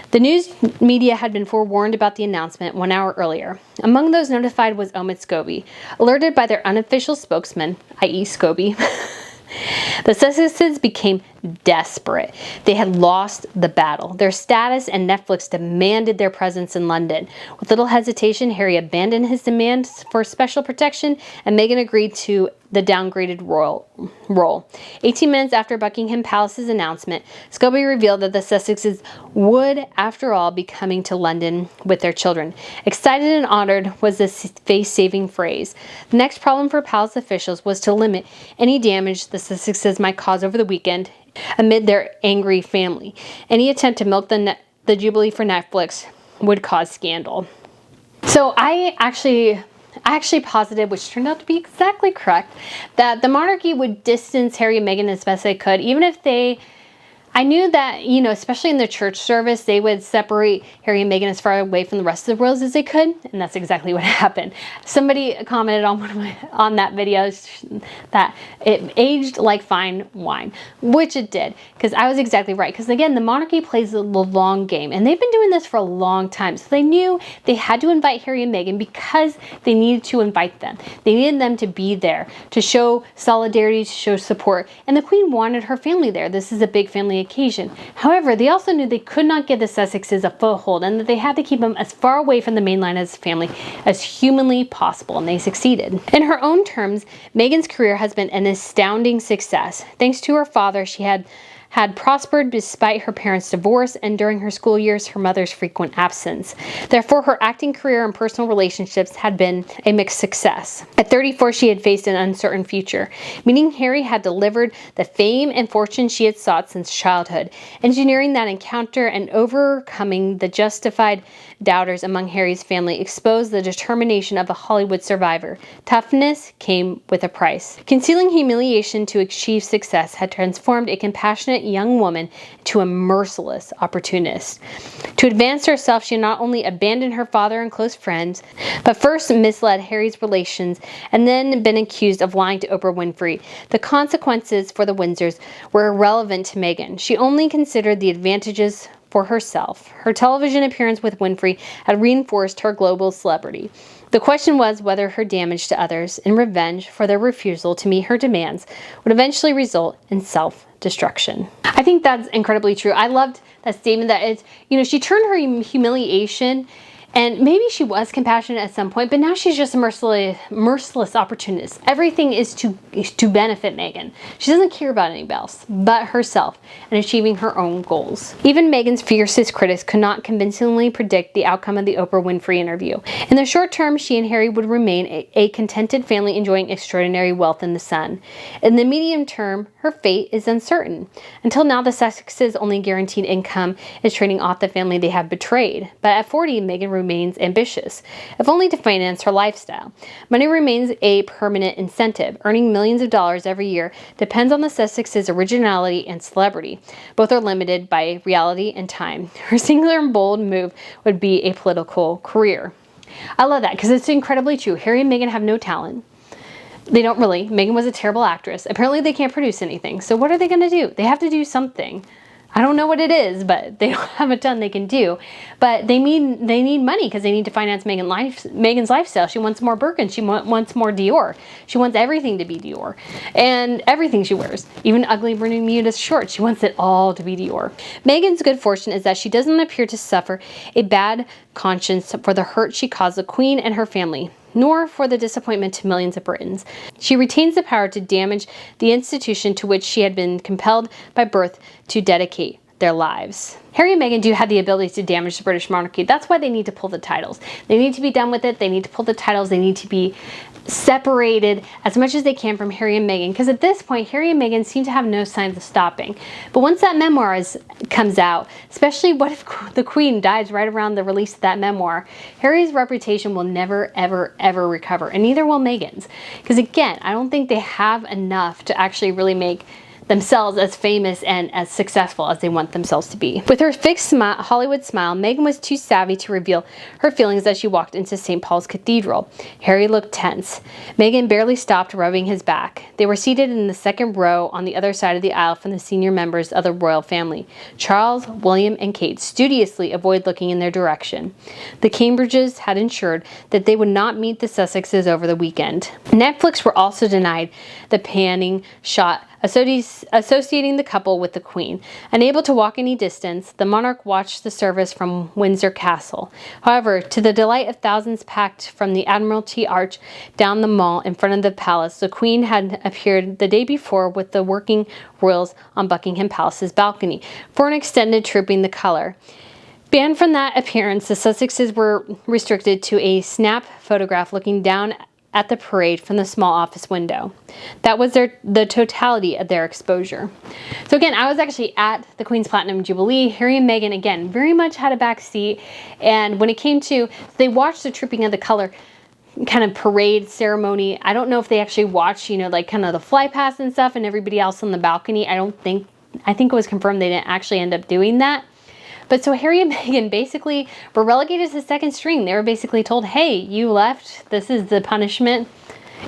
The news media had been forewarned about the announcement 1 hour earlier. Among those notified was Omid Scobie, alerted by their unofficial spokesman, i.e. Scobie. The Sussexes became desperate. They had lost the battle. Their status and Netflix demanded their presence in London. With little hesitation, Harry abandoned his demands for special protection, and Meghan agreed to the downgraded role. 18 minutes after Buckingham Palace's announcement, Scobie revealed that the Sussexes would, after all, be coming to London with their children. Excited and honored was the face-saving phrase. The next problem for palace officials was to limit any damage the Sussexes might cause over the weekend amid their angry family. Any attempt to milk the Jubilee for Netflix would cause scandal. So I actually posited, which turned out to be exactly correct, that the monarchy would distance Harry and Meghan as best they could, even if they I knew that, you know, especially in the church service, they would separate Harry and Meghan as far away from the rest of the royals as they could, and that's exactly what happened. Somebody commented on that video that it aged like fine wine, which it did, because I was exactly right. Because again, the monarchy plays the long game, and they've been doing this for a long time, so they knew they had to invite Harry and Meghan because they needed to invite them. They needed them to be there to show solidarity, to show support, and the Queen wanted her family there. This is a big family occasion. However, they also knew they could not give the Sussexes a foothold and that they had to keep them as far away from the main line as family as humanly possible, and they succeeded. In her own terms, Meghan's career has been an astounding success. Thanks to her father, she had prospered despite her parents' divorce and during her school years, her mother's frequent absence. Therefore, her acting career and personal relationships had been a mixed success. At 34, she had faced an uncertain future, meaning Harry had delivered the fame and fortune she had sought since childhood. Engineering that encounter and overcoming the justified doubters among Harry's family exposed the determination of a Hollywood survivor. Toughness came with a price. Concealing humiliation to achieve success had transformed a compassionate young woman to a merciless opportunist. To advance herself, she not only abandoned her father and close friends, but first misled Harry's relations and then been accused of lying to Oprah Winfrey. The consequences for the Windsors were irrelevant to Meghan. She only considered the advantages for herself. Her television appearance with Winfrey had reinforced her global celebrity. The question was whether her damage to others in revenge for their refusal to meet her demands would eventually result in self-destruction. I think that's incredibly true. I loved that statement that it's, you know, she turned her humiliation, and maybe she was compassionate at some point, but now she's just a merciless opportunist. Everything is to benefit Meghan. She doesn't care about anybody else but herself and achieving her own goals. Even Meghan's fiercest critics could not convincingly predict the outcome of the Oprah Winfrey interview. In the short term, she and Harry would remain a contented family enjoying extraordinary wealth in the sun. In the medium term, her fate is uncertain. Until now, the Sussexes' only guaranteed income is trading off the family they have betrayed. But at 40, Meghan remains ambitious, if only to finance her lifestyle. Money remains a permanent incentive. Earning millions of dollars every year depends on the Sussexes' originality and celebrity. Both are limited by reality and time. Her singular and bold move would be a political career. I love that because it's incredibly true. Harry and Meghan have no talent. They don't really. Meghan was a terrible actress. Apparently they can't produce anything. So what are they going to do? They have to do something. I don't know what it is, but they don't have a ton they can do. But they need money because they need to finance Meghan's lifestyle. She wants more Birkin. She wants more Dior. She wants everything to be Dior. And everything she wears, even ugly Bermuda shorts, she wants it all to be Dior. Meghan's good fortune is that she doesn't appear to suffer a bad conscience for the hurt she caused the Queen and her family, nor for the disappointment to millions of Britons. She retains the power to damage the institution to which she had been compelled by birth to dedicate their lives. Harry and Meghan do have the ability to damage the British monarchy. That's why they need to pull the titles. They need to be done with it. They need to pull the titles. They need to be separated as much as they can from Harry and Meghan, because at this point Harry and Meghan seem to have no signs of stopping. But once that memoir comes out, especially what if the Queen dies right around the release of that memoir, Harry's reputation will never ever recover, and neither will Meghan's, because again, I don't think they have enough to actually really make themselves as famous and as successful as they want themselves to be. With her fixed Hollywood smile, Meghan was too savvy to reveal her feelings as she walked into St. Paul's Cathedral. Harry looked tense. Meghan barely stopped rubbing his back. They were seated in the second row on the other side of the aisle from the senior members of the royal family. Charles, William, and Kate studiously avoided looking in their direction. The Cambridges had ensured that they would not meet the Sussexes over the weekend. Netflix were also denied the panning shot associating the couple with the Queen. Unable to walk any distance, the monarch watched the service from Windsor Castle. However, to the delight of thousands packed from the Admiralty Arch down the Mall in front of the palace, the Queen had appeared the day before with the working royals on Buckingham Palace's balcony for an extended Trooping the Colour. Banned from that appearance, the Sussexes were restricted to a snap photograph looking down at the parade from the small office window. That was the totality of their exposure. So again, I was actually at the Queen's Platinum Jubilee. Harry and Meghan, again, very much had a back seat. And when it came to, they watched the Trooping of the Colour kind of parade ceremony. I don't know if they actually watched, like kind of the fly past and stuff and everybody else on the balcony. I don't think I think it was confirmed they didn't actually end up doing that. But so Harry and Meghan basically were relegated to second string. They were basically told, hey, you left. This is the punishment.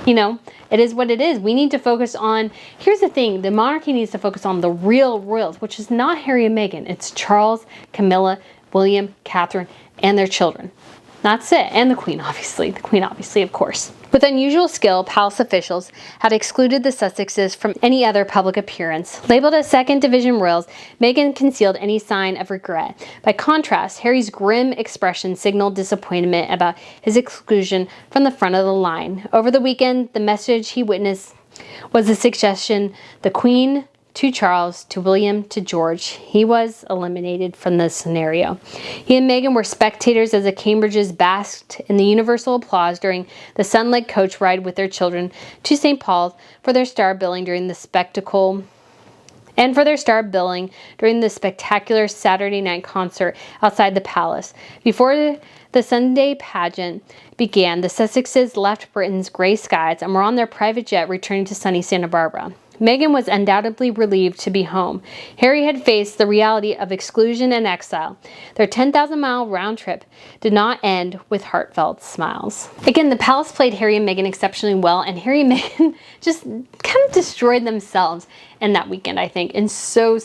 You know, it is what it is. We need to focus on, here's the thing, the monarchy needs to focus on the real royals, which is not Harry and Meghan. It's Charles, Camilla, William, Catherine, and their children. That's it. And the Queen, obviously. The Queen, obviously, of course. With unusual skill, palace officials had excluded the Sussexes from any other public appearance. Labeled as second division royals, Meghan concealed any sign of regret. By contrast, Harry's grim expression signaled disappointment about his exclusion from the front of the line. Over the weekend, the message he witnessed was the suggestion the Queen to Charles, to William, to George. He was eliminated from this scenario. He and Meghan were spectators as the Cambridges basked in the universal applause during the sun-lit coach ride with their children to St. Paul's for their star billing during the spectacular Saturday night concert outside the palace. Before the Sunday pageant began, the Sussexes left Britain's grey skies and were on their private jet returning to sunny Santa Barbara. Meghan was undoubtedly relieved to be home. Harry had faced the reality of exclusion and exile. Their 10,000-mile round trip did not end with heartfelt smiles. Again, the palace played Harry and Meghan exceptionally well, and Harry and Meghan just kind of destroyed themselves in that weekend, I think, in so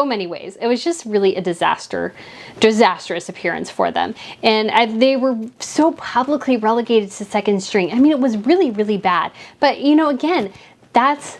many ways. It was just really a disastrous appearance for them. And they were so publicly relegated to second string. I mean, it was really, really bad. But, you know, again, that's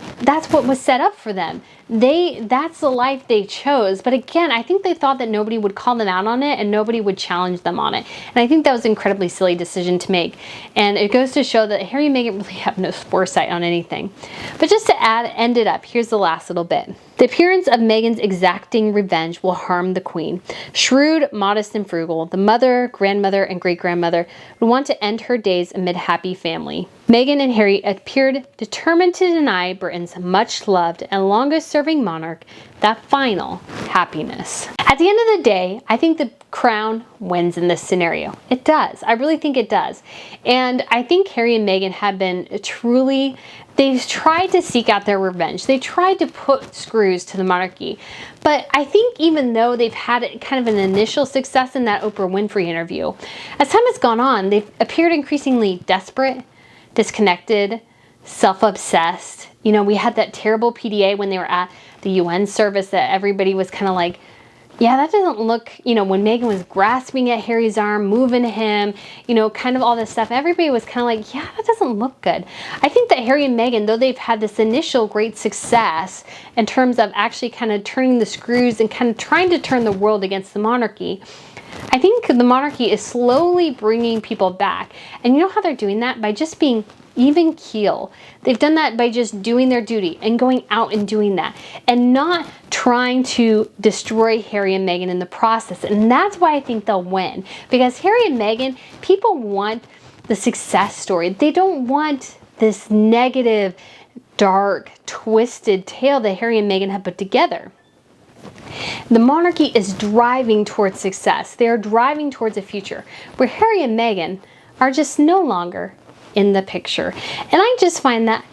what was set up for them. That's the life they chose. But again, I think they thought that nobody would call them out on it and nobody would challenge them on it. And I think that was an incredibly silly decision to make. And it goes to show that Harry and Meghan really have no foresight on anything. But just to end it up, here's the last little bit. The appearance of Meghan's exacting revenge will harm the Queen. Shrewd, modest, and frugal, the mother, grandmother, and great-grandmother would want to end her days amid happy family. Meghan and Harry appeared determined to deny Britain's much-loved and longest-serving monarch that final happiness. At the end of the day, I think the crown wins in this scenario. It does. I really think it does. And I think Harry and Meghan have been truly, they've tried to seek out their revenge. They tried to put screws to the monarchy. But I think even though they've had kind of an initial success in that Oprah Winfrey interview, as time has gone on, they've appeared increasingly desperate, disconnected, self-obsessed. You know, we had that terrible PDA when they were at the UN service that everybody was kind of like, yeah, that doesn't look, you know, when Meghan was grasping at Harry's arm, moving him, you know, kind of all this stuff, everybody was kind of like, yeah, that doesn't look good. I think that Harry and Meghan, though they've had this initial great success in terms of actually kind of turning the screws and kind of trying to turn the world against the monarchy, I think the monarchy is slowly bringing people back. And you know how they're doing that? By just being even keel. They've done that by just doing their duty and going out and doing that and not trying to destroy Harry and Meghan in the process. And that's why I think they'll win, because Harry and Meghan, people want the success story. They don't want this negative, dark, twisted tale that Harry and Meghan have put together. The monarchy is driving towards success. They are driving towards a future where Harry and Meghan are just no longer in the picture. And I just find that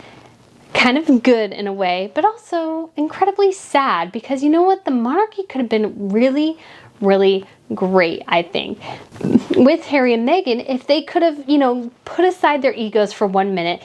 kind of good in a way, but also incredibly sad, because you know what? The monarchy could have been really, really great, I think, with Harry and Meghan, if they could have, you know, put aside their egos for 1 minute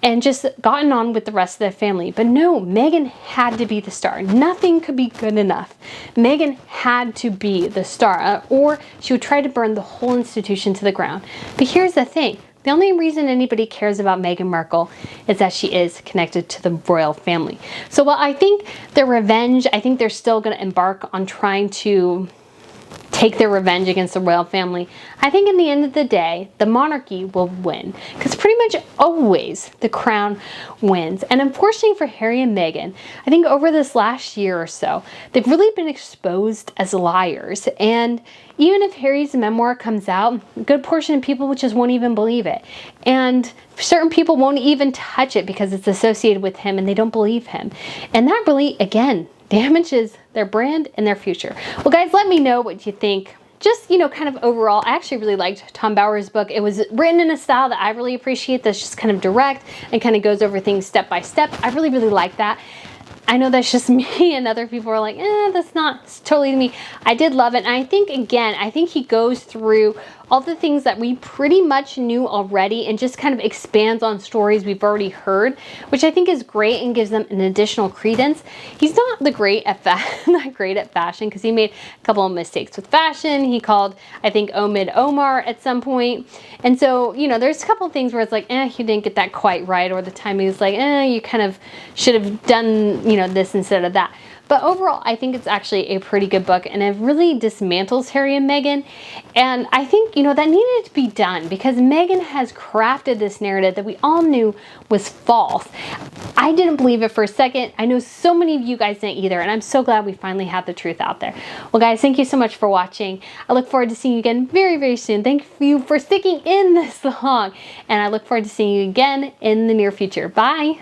and just gotten on with the rest of their family. But no, Meghan had to be the star. Nothing could be good enough. Meghan had to be the star, or she would try to burn the whole institution to the ground. But here's the thing. The only reason anybody cares about Meghan Markle is that she is connected to the royal family. So while I think their revenge, I think they're still going to embark on trying to take their revenge against the royal family, I think in the end of the day, the monarchy will win. Because pretty much always the crown wins. And unfortunately for Harry and Meghan, I think over this last year or so, they've really been exposed as liars. And even if Harry's memoir comes out, a good portion of people just won't even believe it. And certain people won't even touch it because it's associated with him and they don't believe him. And that really, again, damages their brand and their future. Well, guys, let me know what you think. Just, you know, kind of overall, I actually really liked Tom Bower's book. It was written in a style that I really appreciate, that's just kind of direct and kind of goes over things step by step. I really, really like that. I know that's just me, and other people are like, that's not totally me. I did love it. And I think, again, he goes through all the things that we pretty much knew already and just kind of expands on stories we've already heard, which I think is great and gives them an additional credence. He's not not great at fashion, because he made a couple of mistakes with fashion. He called, I think, Omid Omar at some point. And so, you know, there's a couple of things where it's like, he didn't get that quite right, or the time he was like, you kind of should have done, you know, this instead of that. But overall, I think it's actually a pretty good book, and it really dismantles Harry and Meghan. And I think, you know, that needed to be done, because Meghan has crafted this narrative that we all knew was false. I didn't believe it for a second. I know so many of you guys didn't either, and I'm so glad we finally have the truth out there. Well, guys, thank you so much for watching. I look forward to seeing you again very, very soon. Thank you for sticking in this long, and I look forward to seeing you again in the near future. Bye.